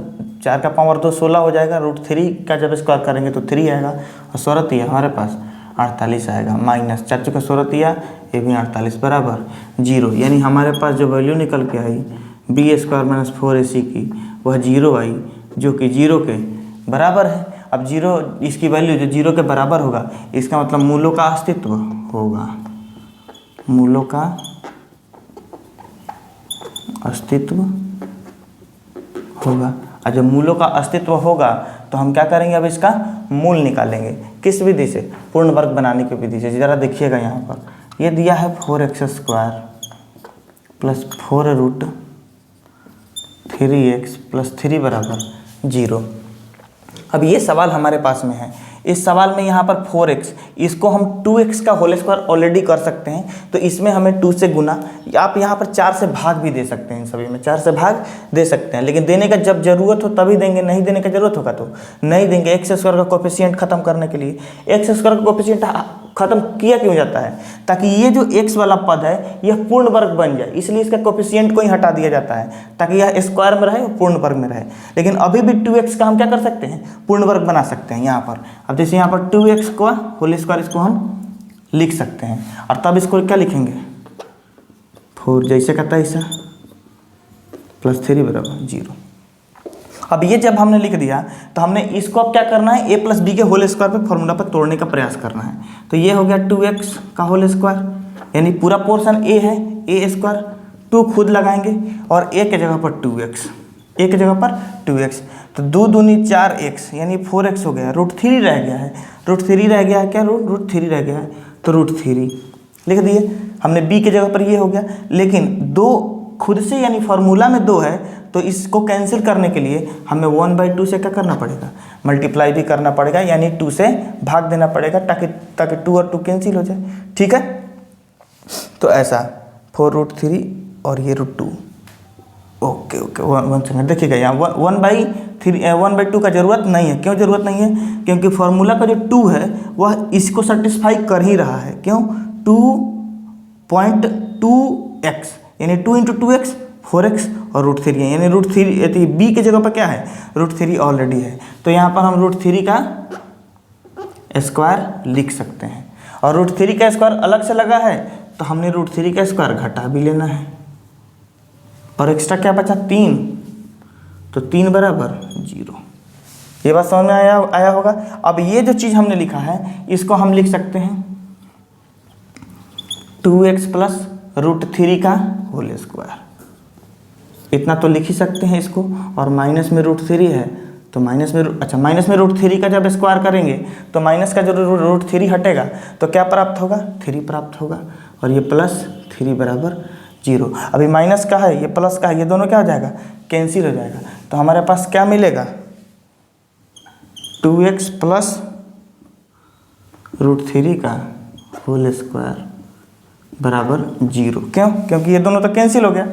4 का पावर 2 16 हो जाएगा, रूट 3 का जब स्क्वायर करेंगे तो 3 आएगा और 16 तिया हमारे पास 48 आएगा, माइनस 4 चौका 16 तिया, ये भी 48 बराबर 0। यानी हमारे पास जो वैल्यू निकल के आई b² माइनस 4ac की, वह 0 आई, जो कि 0 के बराबर है। अब 0 इसकी वैल्यू जो 0 के बराबर होगा, इसका मतलब मूलों का अस्तित्व होगा, मूलों का अस्तित्व होगा। और जब मूलों का अस्तित्व होगा तो हम क्या करेंगे, अब इसका मूल निकालेंगे, किस विधि से, पूर्ण वर्ग बनाने की विधि से। ज़रा देखिएगा यहाँ पर ये दिया है 4x² plus 4 root 3x plus 3 बराबर 0। अब ये सवाल हमारे पास में है, इस सवाल में यहाँ पर 4x, इसको हम 2x का होल स्क्वायर ऑलरेडी कर सकते हैं, तो इसमें हमें 2 से गुना, आप यहाँ पर 4 से भाग भी दे सकते हैं, सभी में 4 से भाग दे सकते हैं, लेकिन देने का जब जरूरत हो तभी देंगे, नहीं देने का जरूरत होगा तो नहीं देंगे। x² का कोफिशिएंट खत्म करने के लिए, x² का कोफिशिएंट खत्म किया क्यों जाता है, ताकि ये जो x वाला पद है यह पूर्ण वर्ग बन जाए, इसलिए इसका कोफिशिएंट को ही हटा दिया जाता है ताकि यह स्क्वायर में रहे और पूर्ण वर्ग में रहे। लेकिन अभी भी 2x का हम क्या कर सकते हैं, पूर्ण वर्ग बना सकते हैं यहाँ पर। अब जैसे यहाँ पर 2x को होल स्क्वायर, इसको हम लिख सकते हैं और तब इसको क्या लिखेंगे, 4 जैसे का तैसा प्लस 3 बराबर 0। अब ये जब हमने लिख दिया तो हमने इसको अब क्या करना है, a प्लस b के होल स्क्वायर पे फॉर्मूला पर तोड़ने का प्रयास करना है। तो ये हो गया 2x का होल स्क्वायर, यानी पूरा पोर्शन a है, a², 2 खुद लगाएंगे और a के जगह पर 2x, a के जगह पर 2x, तो 2 दूनी 4x यानी 4x हो गया, √3 रह गया है, √3 रह गया है, क्या √3 रह गया है, तो √3 लिख दिए हमने। b की जगह पर ये हो गया, लेकिन 2 खुद से यानी फार्मूला में 2 है, तो इसको कैंसिल करने के लिए हमें 1/2 से क्या करना पड़ेगा, मल्टीप्लाई भी करना पड़ेगा, यानी 2 से भाग देना पड़ेगा ताकि 2 और 2 कैंसिल हो जाए। ठीक है, तो ऐसा 4√3 और ये √2। ओके ओके, 1 सेकेंड देखिएगा, यहाँ 1/2 का ज़रूरत नहीं है। क्यों ज़रूरत नहीं है? क्योंकि फार्मूला का जो 2 है वह इसको सेटिस्फाई कर ही रहा है। क्यों? 2.2x यानी 2 × 2x 4x और √3 है, यानी √3 b की जगह पर क्या है, √3 ऑलरेडी है, तो यहाँ पर हम √3 का स्क्वायर लिख सकते हैं। और √3 का स्क्वायर अलग से लगा है, तो हमने √3 का स्क्वायर घटा भी लेना है। और एक्स्ट्रा क्या बचा, 3, तो 3 बराबर 0। ये बात समझ में आया होगा। अब ये जो चीज़ हमने लिखा है इसको हम लिख सकते हैं 2x + √3 का होल स्क्वायर। इतना तो लिख ही सकते हैं इसको। और माइनस में √3 है, तो माइनस में √3 का जब स्क्वायर करेंगे तो माइनस का जो √3 हटेगा तो क्या प्राप्त होगा, 3 प्राप्त होगा। और ये +3 बराबर 0। अभी माइनस का है, ये प्लस का है, ये दोनों क्या हो जाएगा, कैंसिल हो जाएगा। तो हमारे पास क्या मिलेगा, 2x + √3 का होल स्क्वायर बराबर 0। क्यों? क्योंकि ये दोनों तो कैंसिल हो गया।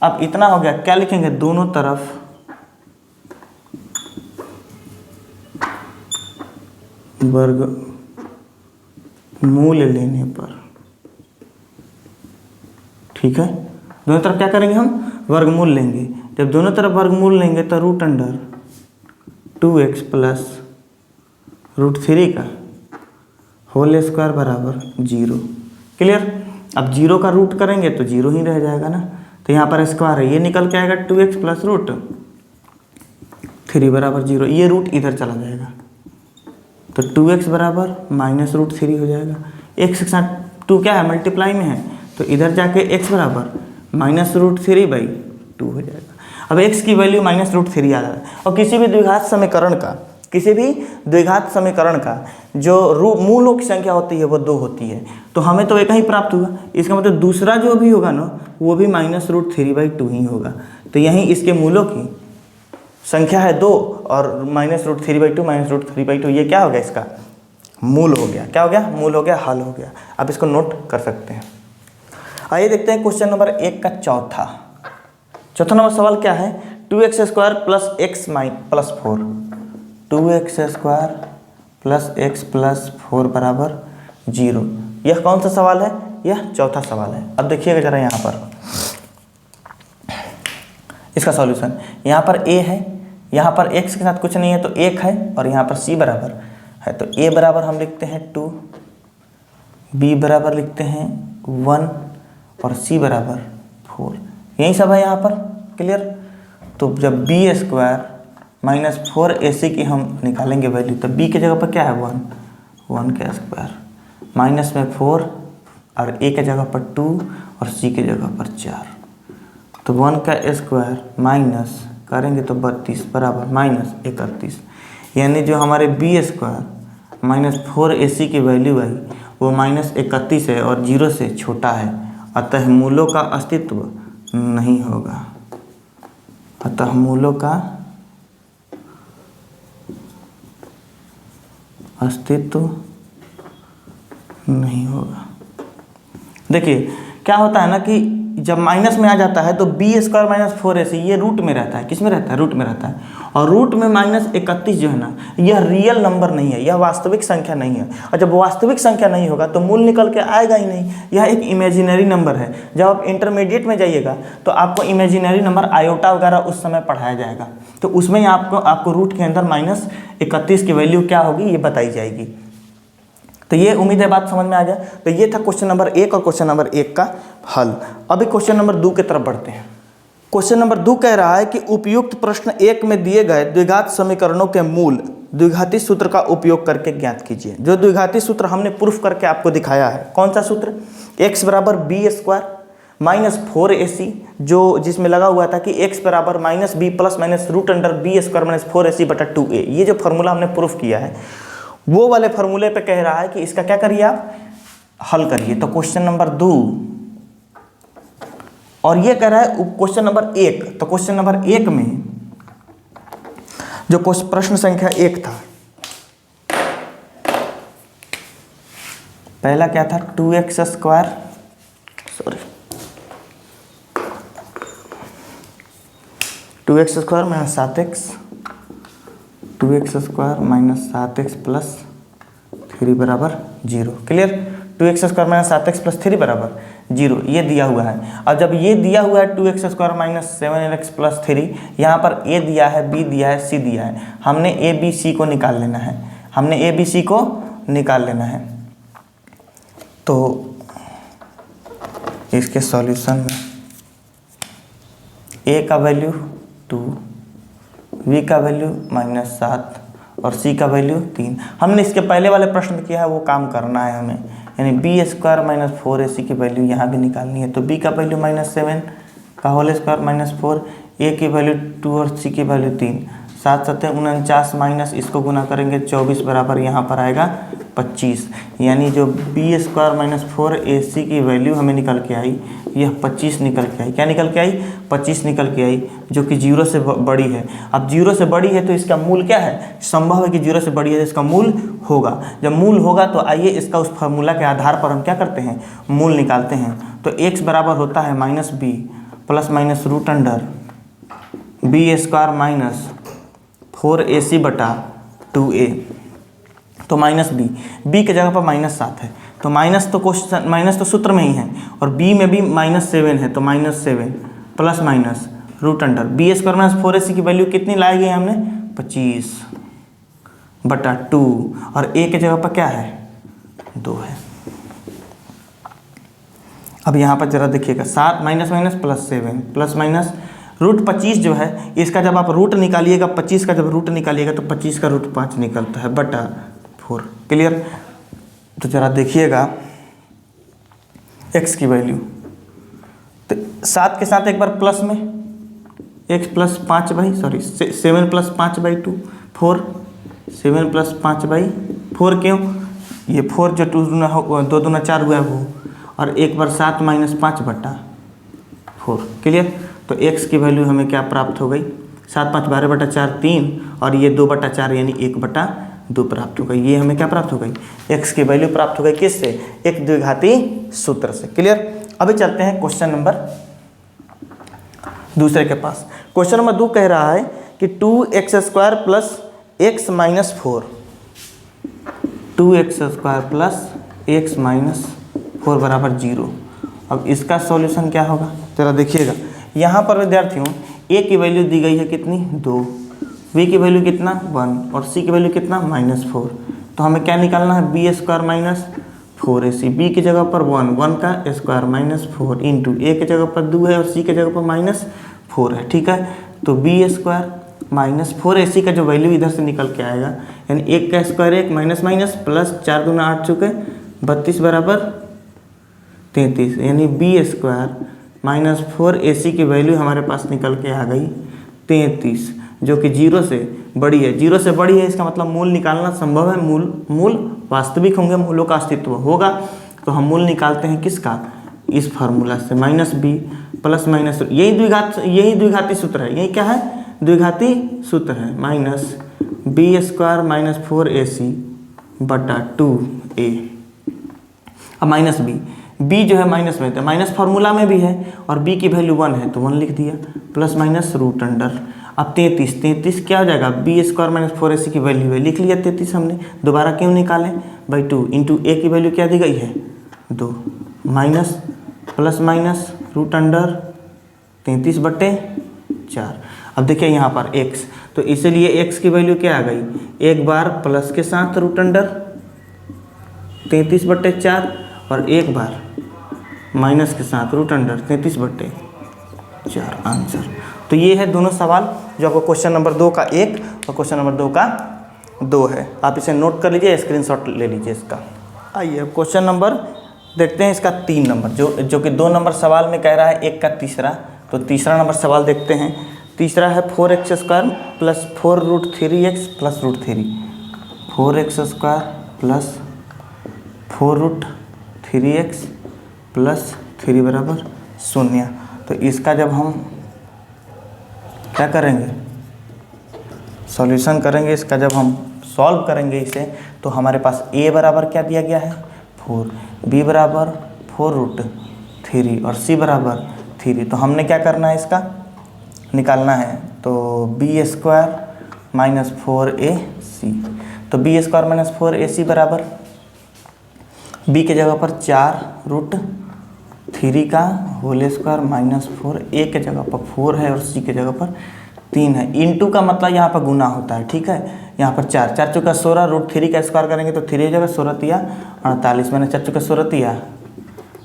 अब इतना हो गया, क्या लिखेंगे, दोनों तरफ वर्गमूल लेने पर। ठीक है, दोनों तरफ क्या करेंगे, हम वर्गमूल लेंगे। जब दोनों तरफ वर्गमूल लेंगे तो √2x + √3 का होल स्क्वायर बराबर 0। क्लियर? अब 0 का रूट करेंगे तो 0 ही रह जाएगा ना। तो यहाँ पर स्क्वायर है, ये निकल के आएगा 2x + √3 बराबर 0। ये रूट इधर चला जाएगा, तो 2x बराबर -√3 हो जाएगा। x के साथ 2 क्या है, मल्टीप्लाई में है, तो इधर जाके x बराबर -√3/2 हो जाएगा। अब x की वैल्यू -√3 आ रहा है। और किसी भी द्विघात समीकरण का जो मूलों की संख्या होती है वो 2 होती है, तो हमें तो एक ही प्राप्त हुआ। इसका मतलब दूसरा जो भी होगा ना वो भी -√3/2 ही होगा। तो यहीं इसके मूलों की संख्या है 2 और -√3/2 ये क्या हो गया, इसका मूल हो गया। क्या हो गया, मूल हो गया, हल हो गया। अब इसको नोट कर सकते हैं। आइए देखते हैं क्वेश्चन नंबर 1 का चौथा नंबर सवाल क्या है, 2x² + x + 4 2x² + x + 4 बराबर 0। यह कौन सा सवाल है, यह चौथा सवाल है। अब देखिएगा जरा यहाँ पर इसका सॉल्यूशन। यहाँ पर a है, यहाँ पर x के साथ कुछ नहीं है तो 1 है, और यहाँ पर c बराबर है, तो a बराबर हम लिखते हैं 2, b बराबर लिखते हैं 1 और c बराबर 4। यही सब है यहाँ पर। क्लियर? तो जब b² - 4ac की हम निकालेंगे वैल्यू, तो b की जगह पर क्या है, 1 का स्क्वायर, माइनस में 4 और a की जगह पर 2 और c की जगह पर 4, तो 1 का स्क्वायर माइनस करेंगे तो 32 बराबर -31। यानी जो हमारे b² - 4ac की वैल्यू आई वो -31 है और 0 से छोटा है, अतः मूलों का अस्तित्व नहीं होगा। अतः मूलों का अस्तित्व नहीं होगा। देखिए क्या होता है ना कि जब माइनस में आ जाता है तो b² - 4ac ये रूट में रहता है। किस में रहता है, रूट में रहता है। और रूट में -31 जो है ना, यह रियल नंबर नहीं है, यह वास्तविक संख्या नहीं है। और जब वास्तविक संख्या नहीं होगा तो मूल निकल के आएगा ही नहीं, यह एक इमेजिनरी नंबर है। जब आप इंटरमीडिएट में जाइएगा तो आपको इमेजिनरी नंबर आयोटा वगैरह उस समय पढ़ाया जाएगा, तो उसमें आपको रूट के अंदर -31 की वैल्यू क्या होगी ये बताई जाएगी। तो ये उम्मीद है बात समझ में आ गया। तो ये था क्वेश्चन नंबर 1 और क्वेश्चन नंबर 1 का हल। अभी क्वेश्चन नंबर 2 की तरफ बढ़ते हैं। क्वेश्चन नंबर 2 कह रहा है कि उपयुक्त प्रश्न 1 में दिए गए द्विघात समीकरणों के मूल द्विघाती सूत्र का उपयोग करके ज्ञात कीजिए। जो द्विघाती सूत्र हमने प्रूफ करके आपको दिखाया है, कौन सा सूत्र, x बराबर b² -4ac जो जिसमें लगा हुआ था कि x बराबर -b plus minus root under b square minus 4ac बटा 2a। ये जो फार्मूला हमने प्रूफ किया है वो वाले फार्मूले पे कह रहा है कि इसका क्या करिए आप हल करिए। तो क्वेश्चन नंबर 2 और ये कह रहा है क्वेश्चन नंबर 1। तो क्वेश्चन नंबर 1 में जो प्रश्न संख्या 1 था, पहला क्या था 2x square minus 7x 2x square minus 7x plus 3 बराबर 0। Clear. 2x square minus 7x plus 3 बराबर 0 ये दिया हुआ है। अब जब ये दिया हुआ है 2x square minus 7x plus 3, यहाँ पर a दिया है, b दिया है, c दिया है, हमने a b c को निकाल लेना है। हमने a b c को निकाल लेना है। तो इसके सॉल्यूशन में a का वैल्यू 2, v का वैल्यू -7 और c का वैल्यू 3। हमने इसके पहले वाले प्रश्न में किया है वो काम करना है हमें, यानी b स्क्वायर माइनस 4ac की वैल्यू यहाँ भी निकालनी है। तो b का वैल्यू -7 का होल स्क्वायर -4, a की वैल्यू 2 और c की वैल्यू 3, 7 7 49 माइनस इसको गुना करेंगे 24 बराबर यहाँ पर आएगा 25। यानी जो b स्क्वायर माइनस 4ac की वैल्यू हमें निकल के आई यह 25 निकल के आई। क्या निकल के आई? 25 निकल के आई, जो कि 0 से बड़ी है। अब 0 से बड़ी है तो इसका मूल क्या है? संभव है कि 0 से बड़ी है तो इसका मूल होगा। जब मूल होगा तो आइए इसका उस फार्मूला के आधार पर हम क्या करते हैं? मूल निकालते हैं। तो x बराबर होता है -b plus minus root under b square minus 4ac बटा 2a। तो -b के जगह पर -7 है, तो माइनस तो सूत्र में ही है, और b में भी -7 है, तो -7 plus minus root under b square minus 4ac की वैल्यू कितनी लाई गई हमने? 25 बटा 2, और a के जगह पर क्या है? 2 है। अब यहाँ पर जरा देखिएगा, 7 minus minus plus 7 plus minus root 25 जो है इसका जब आप रूट निकालिएगा, 25 का जब रूट निकालिएगा तो 25 का रूट 5 निकलता है बटा 4। क्लियर। तो जरा देखिएगा x की वैल्यू, तो 7 के साथ एक बार प्लस में x प्लस 7 प्लस 5/2 4, 7 प्लस 5/4 क्यों? ये 4 जो 2 दूना 4 हुआ है वो, और एक बार 7 माइनस 5 बटा 4। क्लियर। तो x की वैल्यू हमें क्या प्राप्त हो गई? 7 5 12 बटा 4 3, और ये 2 बटा 4 यानी 1 बटा 2 प्राप्त हो गई। ये हमें क्या प्राप्त हो गई? x की वैल्यू प्राप्त हो गई किससे? एक द्विघाती सूत्र से। क्लियर। अभी चलते हैं क्वेश्चन नंबर दूसरे के पास। क्वेश्चन नंबर 2 कह रहा है कि 2x square plus x minus 4, 2x square plus x minus 4 बराबर 0। अब इसका सॉल्यूशन क्या होगा? जरा देखिएगा, यहाँ पर विद्यार्थियों a की वैल्यू दी गई है कितनी? 2, v की वैल्यू कितना? 1, और c की वैल्यू कितना? -4। तो हमें क्या निकालना है? b square minus 4ac, b की जगह पर 1 का स्क्वायर माइनस 4 इंटू a की जगह पर 2 है और c की जगह पर -4 है। ठीक है। तो b स्क्वायर माइनस 4ac का जो वैल्यू इधर से निकल के आएगा, यानी 1 का स्क्वायर 1 माइनस माइनस प्लस 4 दूना 8 चुके 32 बराबर 33, यानी b स्क्वायर माइनस 4ac की वैल्यू हमारे पास निकल के आ गई 33, जो कि 0 से बड़ी है। 0 से बड़ी है इसका मतलब मूल निकालना संभव है। मूल वास्तविक होंगे, मूलों का अस्तित्व होगा। तो हम मूल निकालते हैं किसका? इस फार्मूला से, -b प्लस माइनस, यही द्विघाती सूत्र है। यही क्या है? द्विघाती सूत्र है। Minus b square minus 4ac बटा 2a। अब b जो है माइनस में, तो माइनस फार्मूला में भी है, और b की वैल्यू 1 है तो 1 लिख दिया, प्लस माइनस रूट अंडर। अब 33 क्या हो जाएगा? b स्क्वायर माइनस 4ac की वैल्यू है, लिख लिया 33 हमने। दोबारा क्यों निकालें? बाई 2 इंटू a की वैल्यू क्या दी गई है? 2, minus plus minus root under 33/4। अब देखिए यहाँ पर x, तो इसीलिए x की वैल्यू क्या आ गई? एक बार प्लस के साथ रूट अंडर 33/4 और एक बार माइनस के साथ रूट अंडर 33/4 आंसर। तो ये है दोनों सवाल जो आपको क्वेश्चन नंबर 2 का 1 और क्वेश्चन नंबर 2 का 2 है। आप इसे नोट कर लीजिए, स्क्रीनशॉट ले लीजिए इसका। आइए अब क्वेश्चन नंबर देखते हैं इसका 3 नंबर, जो कि 2 नंबर सवाल में कह रहा है 1 का तीसरा। तो तीसरा नंबर सवाल देखते हैं। तीसरा है 4x² plus 4√3x plus √3। 4x² plus 4√3x plus 3 बराबर 0। तो इसका जब हम क्या करेंगे, सॉल्यूशन करेंगे, इसका जब हम सॉल्व करेंगे इसे, तो हमारे पास a बराबर क्या दिया गया है 4, b बराबर 4√3 और c बराबर 3। तो हमने क्या करना है, इसका निकालना है। तो b² माइनस 4ac। तो b² माइनस 4ac बराबर b के जगह पर 4√3 का होल स्क्वायर माइनस 4, a के जगह पर 4 है और c के जगह पर 3 है। इनटू का मतलब यहाँ पर गुना होता है, ठीक है। यहाँ पर 4 4 चौका 16, √3 का स्क्वायर करेंगे तो 3 हो जाएगा, 16 तिया 48, मैंने 4 चौका 16 तिया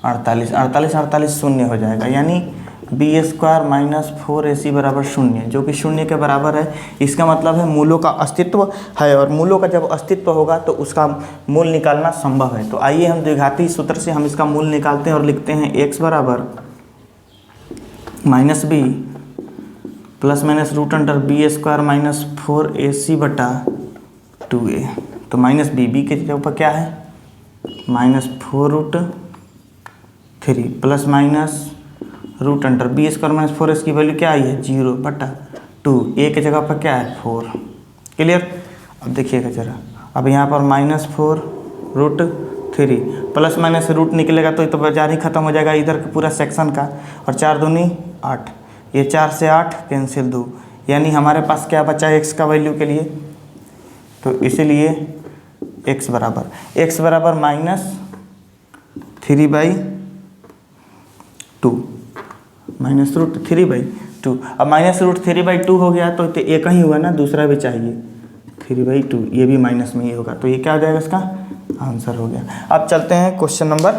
48, 48 48 शून्य हो जाएगा, यानी b² माइनस 4ac बराबर 0, जो कि 0 के बराबर है। इसका मतलब है मूलों का अस्तित्व है, और मूलों का जब अस्तित्व होगा तो उसका मूल निकालना संभव है। तो आइए हम द्विघाती सूत्र से हम इसका मूल निकालते हैं और लिखते हैं x बराबर minus b plus minus √b² minus 4ac बटा 2a। तो माइनस b के जगह पर क्या है minus 4√3 plus minus √b² minus 4ac की वैल्यू क्या आई है 0 बटा 2, a के जगह पर क्या है 4। क्लियर। अब देखिएगा जरा, अब यहाँ पर माइनस 4√3 प्लस माइनस रूट निकलेगा तो ये तो बाजार ही खत्म हो जाएगा इधर का पूरा सेक्शन का, और 4 दूनी 8, ये 4 से 8 कैंसिल 2, यानी हमारे पास क्या बचा है x का वैल्यू के लिए। तो इसीलिए x बराबर माइनस 3/2 माइनस √3/2। अब माइनस √3/2 हो गया तो एक ही हुआ ना, दूसरा भी चाहिए 3/2, ये भी माइनस में ही होगा। तो ये क्या हो जाएगा, इसका आंसर हो गया। अब चलते हैं क्वेश्चन नंबर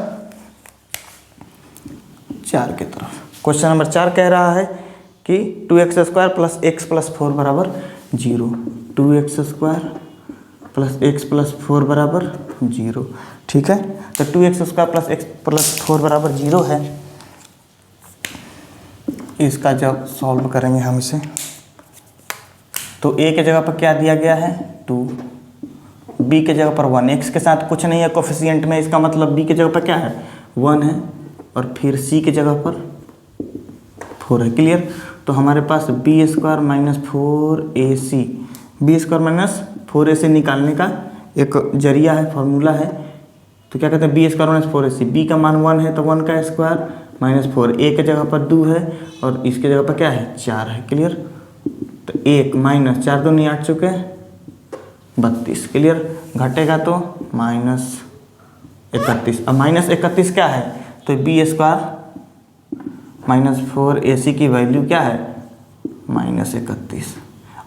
4 की तरफ। क्वेश्चन नंबर 4 कह रहा है कि 2x² प्लस x प्लस 4 बराबर 0। 2x² प्लस x प्लस 4 बराबर 0, ठीक है। तो 2x² प्लस x प्लस 4 बराबर 0 है। इसका जब सॉल्व करेंगे हम इसे, तो a के जगह पर क्या दिया गया है 2, b के जगह पर 1, x के साथ कुछ नहीं है कोफिशिएंट में, इसका मतलब b के जगह पर क्या है 1 है, और फिर c के जगह पर 4 है। क्लियर। तो हमारे पास b² minus 4ac, b² minus 4ac निकालने का एक जरिया है, फॉर्मूला है। तो क्या कहते हैं b² माइनस 4ac, b का मान 1 है तो 1 का स्क्वायर माइनस 4, a के जगह पर 2 है और इसके जगह पर क्या है 4 है। क्लियर। तो 1 माइनस 4 दूनी 8 चुके 32। क्लियर। घटेगा तो माइनस 31। अब माइनस 31 क्या है, तो b² माइनस 4ac की वैल्यू क्या है माइनस 31।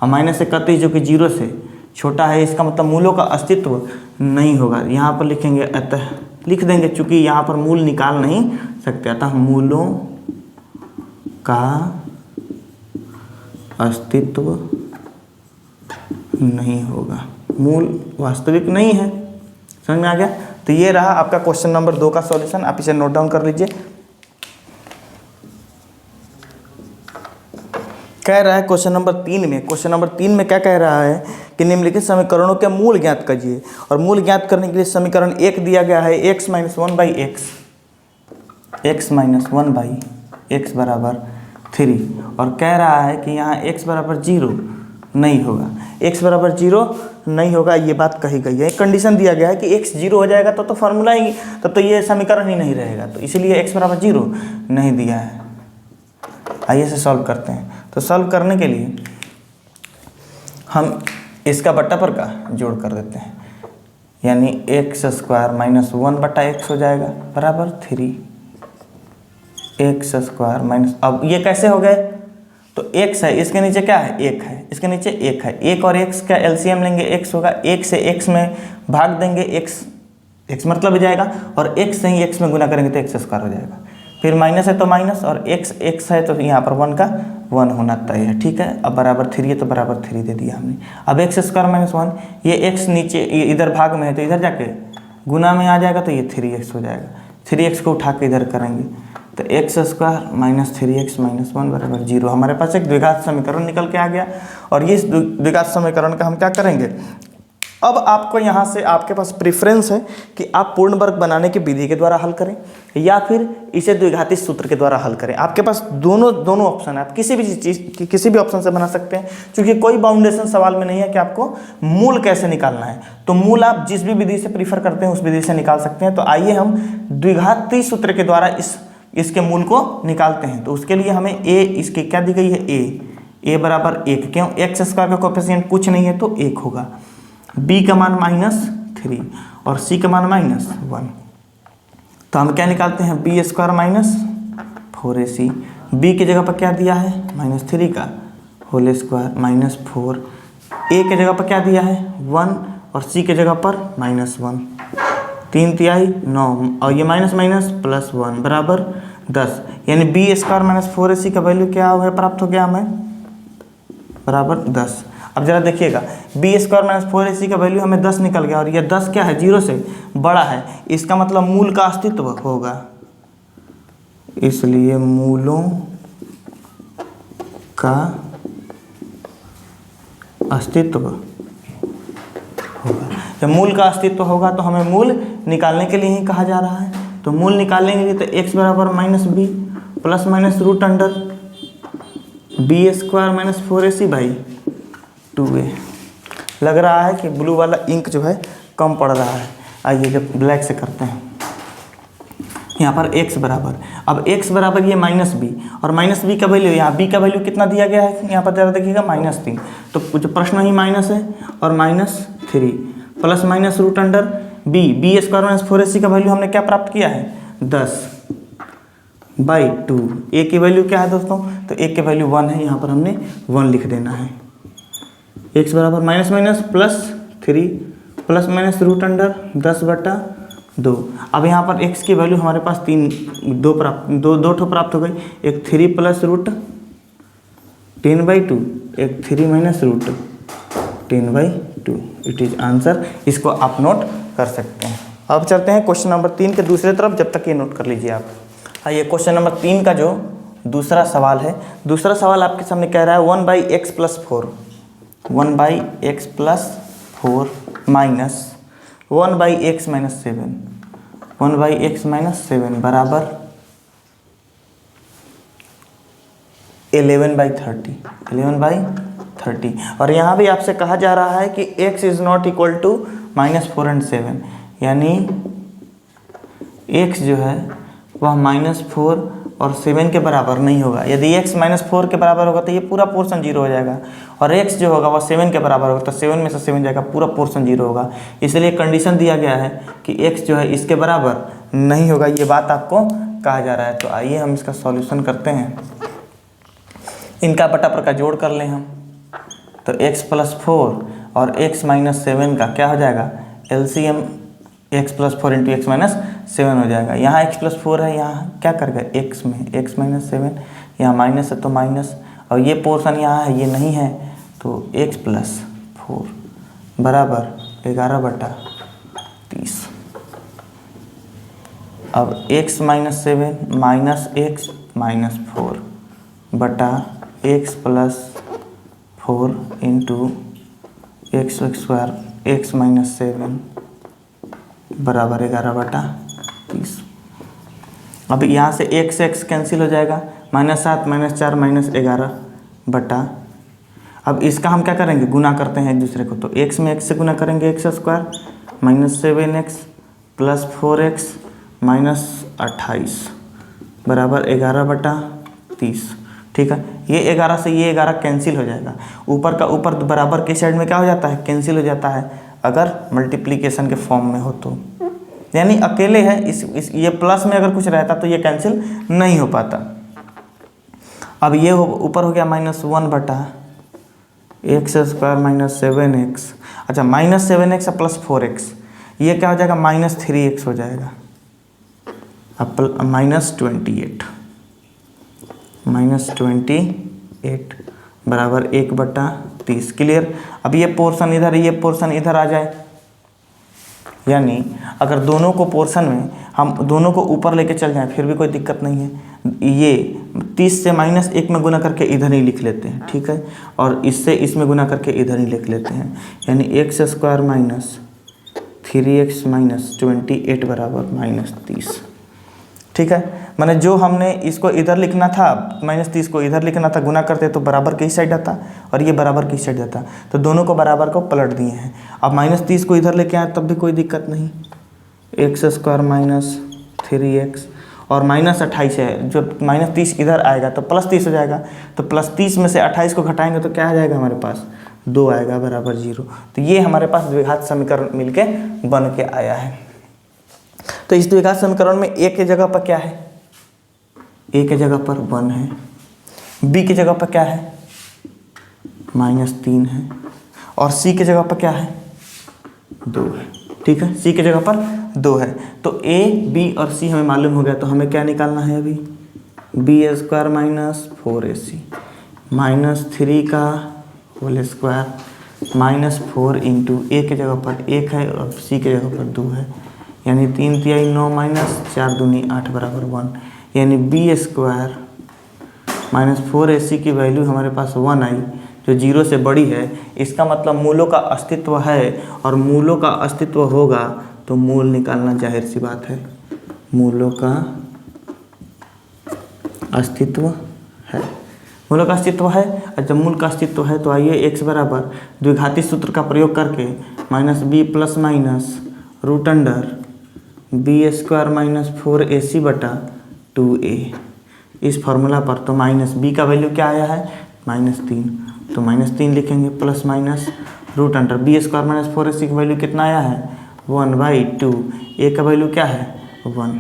और माइनस 31 जो कि 0 से छोटा है, इसका मतलब मूलों का अस्तित्व नहीं होगा। यहाँ पर लिखेंगे, अतः लिख देंगे, चूंकि यहाँ पर मूल निकाल नहीं सकते, अतः मूलों का अस्तित्व नहीं होगा, मूल वास्तविक नहीं है। समझ में आ गया। तो ये रहा आपका क्वेश्चन नंबर 2 का सॉल्यूशन, आप इसे नोट डाउन कर लीजिए। कह रहा है क्वेश्चन नंबर 3 में क्या कह रहा है कि निम्नलिखित समीकरणों के मूल ज्ञात कीजिए। और मूल ज्ञात करने के लिए समीकरण 1 दिया गया है x माइनस 1/x बराबर 3, और कह रहा है कि यहाँ x बराबर 0 नहीं होगा, x बराबर 0 नहीं होगा, ये बात कही गई है। एक कंडीशन दिया गया है कि x 0 हो जाएगा तो फार्मूला ही, तब तो ये समीकरण ही नहीं रहेगा, तो इसीलिए x बराबर 0 नहीं दिया है। आइए इसे सॉल्व करते हैं। तो सॉल्व करने के लिए हम इसका बट्टा पर का जोड़ कर देते हैं, यानी x² माइनस 1/x हो जाएगा बराबर 3 x² माइनस, अब ये कैसे हो गए, तो x है, इसके नीचे क्या है 1 है, इसके नीचे 1 है, 1 और x का एलसीएम लेंगे x होगा, 1 से x में भाग देंगे, x मतलब हो जाएगा, और x से ही x में गुना करेंगे तो x² हो जाएगा। फिर माइनस है तो माइनस, और x है तो यहाँ पर 1 का 1 होना तय है, ठीक है। अब बराबर 3 है तो बराबर 3 दे दिया हमने। अब x² माइनस 1, ये x नीचे इधर भाग में है तो इधर जाके गुना में आ जाएगा, तो ये 3x हो जाएगा। 3x को उठा के इधर करेंगे तो x² माइनस 3x माइनस 1 बराबर 0। हमारे पास एक द्विघात समीकरण निकल के आ गया। और ये इस द्विघात समीकरण का हम क्या करेंगे, अब आपको यहाँ से आपके पास प्रेफरेंस है कि आप पूर्ण वर्ग बनाने की विधि के द्वारा हल करें या फिर इसे द्विघाती सूत्र के द्वारा हल करें। आपके पास दोनों ऑप्शन है, आप किसी भी चीज़ किसी भी ऑप्शन से बना सकते हैं, क्योंकि कोई बाउंडेशन सवाल में नहीं है कि आपको मूल कैसे निकालना है। तो मूल आप जिस भी विधि से प्रीफर करते हैं उस विधि से निकाल सकते हैं। तो आइए हम द्विघाती सूत्र के द्वारा इसके मूल को निकालते हैं। तो उसके लिए हमें a इसकी क्या दी गई है, a बराबर 1, क्यों, x² का कोएफिशिएंट कुछ नहीं है तो 1 होगा, b का मान -3 और c का मान -1। तो हम क्या निकालते हैं, b² माइनस 4ac, b की जगह पर क्या दिया है -3 का होल स्क्वायर माइनस 4, a की जगह पर क्या दिया है 1 और c की जगह पर -1, 3 तिहाई 9 और ये माइनस माइनस प्लस 1 बराबर 10, यानी b² माइनस 4ac का वैल्यू क्या हो गया, प्राप्त हो गया हमें बराबर 10। अब जरा देखिएगा b² माइनस 4ac का वैल्यू हमें 10 निकल गया और ये 10 क्या है, 0 से बड़ा है, इसका मतलब मूल का अस्तित्व होगा, इसलिए मूलों का अस्तित्व होगा। जब मूल का अस्तित्व होगा तो हमें मूल निकालने के लिए ही कहा जा रहा है। तो मूल निकालने के लिए तो x बराबर -b plus minus root under b² minus 4ac by 2a। लग रहा है कि ब्लू वाला इंक जो है कम पड़ रहा है, आइए जब ब्लैक से करते हैं। यहाँ पर x बराबर, अब x बराबर ये -b और -b का वैल्यू, यहाँ b का वैल्यू कितना दिया गया है, यहाँ पर ज़रा देखिएगा -3, तो जो प्रश्न ही माइनस है और -3 plus minus root under b² minus 4ac का वैल्यू हमने क्या प्राप्त किया है 10 बाई 2। a की वैल्यू क्या है दोस्तों, तो a की वैल्यू 1 है, यहाँ पर हमने 1 लिख देना है। x बराबर minus minus plus 3 plus minus root under 10/2। अब यहाँ पर x की वैल्यू हमारे पास दो ठो प्राप्त हो गई, एक 3 प्लस रूट 10/2, एक 3 minus root 10/2। It is answer. इसको आप नोट कर सकते हैं। अब चलते हैं क्वेश्चन नंबर 3 के दूसरे तरफ, जब तक ये नोट कर लीजिए आप। आइए क्वेश्चन नंबर 3 का जो दूसरा सवाल है, दूसरा सवाल आपके सामने कह रहा है 1/x + 4, 1/x + 4 minus 1/x - 7, 1/x - 7 बराबर 11/30, 11/30। और यहाँ भी आपसे कहा जा रहा है कि x is not equal to -4 और 7, यानी x जो है वह -4 और 7 के बराबर नहीं होगा। यदि x -4 के बराबर होगा तो ये पूरा पोर्शन 0 हो जाएगा, और x जो होगा वह 7 के बराबर होगा तो 7 में से 7 जाएगा, पूरा पोर्शन 0 होगा। इसलिए कंडीशन दिया गया है कि x जो है इसके बराबर नहीं होगा, ये बात आपको कहा जा रहा है। तो आइए हम इसका सॉल्यूशन करते हैं। इनका बटा का जोड़ कर लें हम, तो x + 4 और x - 7 का क्या हो जाएगा, LCM x + 4 × x - 7 हो जाएगा। यहाँ x + 4 है, यहाँ क्या कर गए x में x - 7, यहाँ माइनस है तो माइनस, और ये पोर्शन यहाँ है, ये नहीं है, तो x + 4 बराबर 11/30। अब x - 7 माइनस x - 4 बटा x + 4 × x² x - 7 बराबर 11/30। अब यहाँ से x से x कैंसिल हो जाएगा, -7 -4 -11 बटा, अब इसका हम क्या करेंगे, गुना करते हैं एक दूसरे को, तो x में x से गुना करेंगे x² -7x + 4x -28 बराबर 11/30। ठीक है, ये 11 से ये 11 कैंसिल हो जाएगा, ऊपर का ऊपर बराबर के साइड में क्या हो जाता है, कैंसिल हो जाता है, अगर मल्टीप्लिकेशन के फॉर्म में हो तो, यानी अकेले है ये प्लस में अगर कुछ रहता तो ये कैंसिल नहीं हो पाता। अब ये ऊपर हो गया -1 बटा x² - 7x, अच्छा -7x + 4x, ये क्या हो जाएगा -3x हो जाएगा, अब -28 बराबर 1/30। क्लियर। अब ये पोर्शन इधर, ये पोर्शन इधर आ जाए, यानी अगर दोनों को पोर्शन में हम दोनों को ऊपर लेके चल जाएं फिर भी कोई दिक्कत नहीं है। ये 30 से -1 में गुना करके इधर ही लिख लेते हैं, ठीक है, और इससे इसमें गुना करके इधर ही लिख लेते हैं, यानी x² - 3x - 28 बराबर -30। ठीक है, माने जो हमने इसको इधर लिखना था, -30 को इधर लिखना था, गुना करते तो बराबर की साइड आता और ये बराबर की साइड आता, तो दोनों को बराबर को पलट दिए हैं। अब -30 को इधर लेके आए तब भी कोई दिक्कत नहीं, x² - 3x और -28 है, जब -30 इधर आएगा तो +30 हो जाएगा, तो +30 में से 28 को घटाएंगे तो क्या आ जाएगा हमारे पास, 2 आएगा बराबर 0। तो ये हमारे पास द्विघात समीकरण मिलके बन के आया है। तो इस द्विघात समीकरण में a के जगह पर क्या है, a के जगह पर 1 है, b की जगह पर क्या है -3 है, और c के जगह पर क्या है 2 है। ठीक है, c की जगह पर 2 है। तो a, b और c हमें मालूम हो गया, तो हमें क्या निकालना है अभी, b² - 4ac -3 का होल स्क्वायर -4 इंटू a के जगह पर 1 है और c के जगह पर 2 है, यानी 3 तिहाई 9 -4 दूनी 8 बराबर 1, यानी b² - 4ac की वैल्यू हमारे पास 1 आई, जो 0 से बड़ी है। इसका मतलब मूलों का अस्तित्व है, और मूलों का अस्तित्व होगा तो मूल निकालना जाहिर सी बात है, मूलों का अस्तित्व है, मूलों का अस्तित्व है। और जब मूल का अस्तित्व है तो आइए x बराबर द्विघाती सूत्र का प्रयोग करके -b ± √b² - 4ac बटा 2a, इस फॉर्मूला पर तो -b का वैल्यू क्या आया है -3, तो -3 लिखेंगे प्लस माइनस √b² - 4ac की वैल्यू कितना आया है 1/2, a का वैल्यू क्या है 1,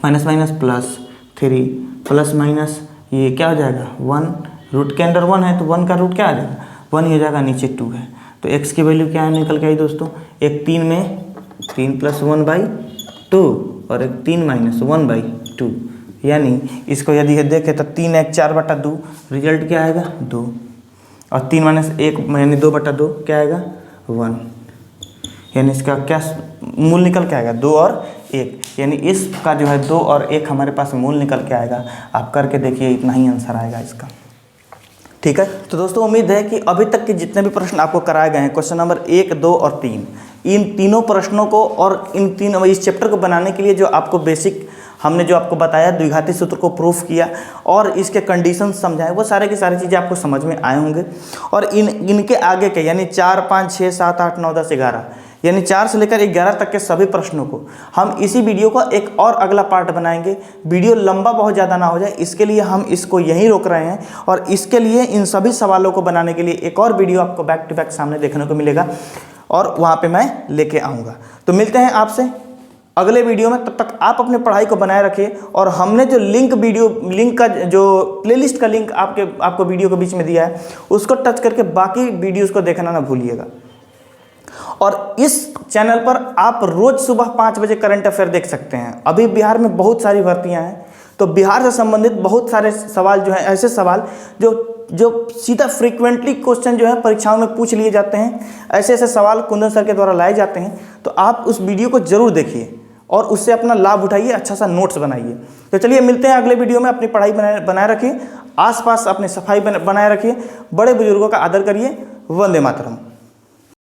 minus minus plus 3 plus minus ये क्या हो जाएगा 1, रूट के अंदर 1 है तो 1 का रूट क्या आ जाएगा 1 ही हो जाएगा, नीचे 2 है, तो x की वैल्यू क्या है निकल के आई दोस्तों, एक 3 में 3 + 1/2 और एक 3 - 1/2, यानी इसको यदि ये देखें तो 3 × 1 = 4/2, रिजल्ट क्या आएगा 2, और 3 - 1 यानी 2/2 क्या आएगा 1, यानी इसका क्या मूल निकल के आएगा 2 और 1, यानी इसका जो है 2 और 1 हमारे पास मूल निकल के आएगा। आप करके देखिए, इतना ही आंसर आएगा इसका। ठीक है, तो दोस्तों उम्मीद है कि अभी तक के जितने भी प्रश्न आपको कराए गए हैं, क्वेश्चन नंबर 1, 2 और 3, इन तीनों प्रश्नों को और इस चैप्टर को बनाने के लिए जो आपको बेसिक हमने जो आपको बताया, द्विघाती सूत्र को प्रूफ किया और इसके कंडीशन समझाए, वो सारे की सारी चीज़ें आपको समझ में आए होंगे। और इनके आगे के यानी 4, 5, 6, 7, 8, 9, 10, 11 यानी 4 से लेकर 11 तक के सभी प्रश्नों को हम इसी वीडियो का एक और अगला पार्ट बनाएंगे। वीडियो लंबा बहुत ज़्यादा ना हो जाए, इसके लिए हम इसको यहीं रोक रहे हैं, और इसके लिए इन सभी सवालों को बनाने के लिए एक और वीडियो आपको बैक टू बैक सामने देखने को मिलेगा, और वहाँ पे मैं लेके आऊँगा। तो मिलते हैं आपसे अगले वीडियो में, तब तक आप अपने पढ़ाई को बनाए रखिए। और हमने जो लिंक का जो प्लेलिस्ट का लिंक आपको वीडियो के बीच में दिया है, उसको टच करके बाकी वीडियोस को देखना ना भूलिएगा। और इस चैनल पर आप रोज सुबह 5 बजे करंट अफेयर देख सकते हैं। अभी बिहार में बहुत सारी भर्तियां हैं, तो बिहार से संबंधित बहुत सारे सवाल जो है, ऐसे सवाल जो सीधा फ्रीक्वेंटली क्वेश्चन जो है परीक्षाओं में पूछ लिए जाते हैं, ऐसे सवाल कुंदन सर के द्वारा लाए जाते हैं। तो आप उस वीडियो को जरूर देखिए और उससे अपना लाभ उठाइए, अच्छा सा नोट्स बनाइए। तो चलिए मिलते हैं अगले वीडियो में। अपनी पढ़ाई बनाए रखिए, आसपास अपनी सफाई बनाए रखिए, बड़े बुजुर्गों का आदर करिए। वंदे मातरम।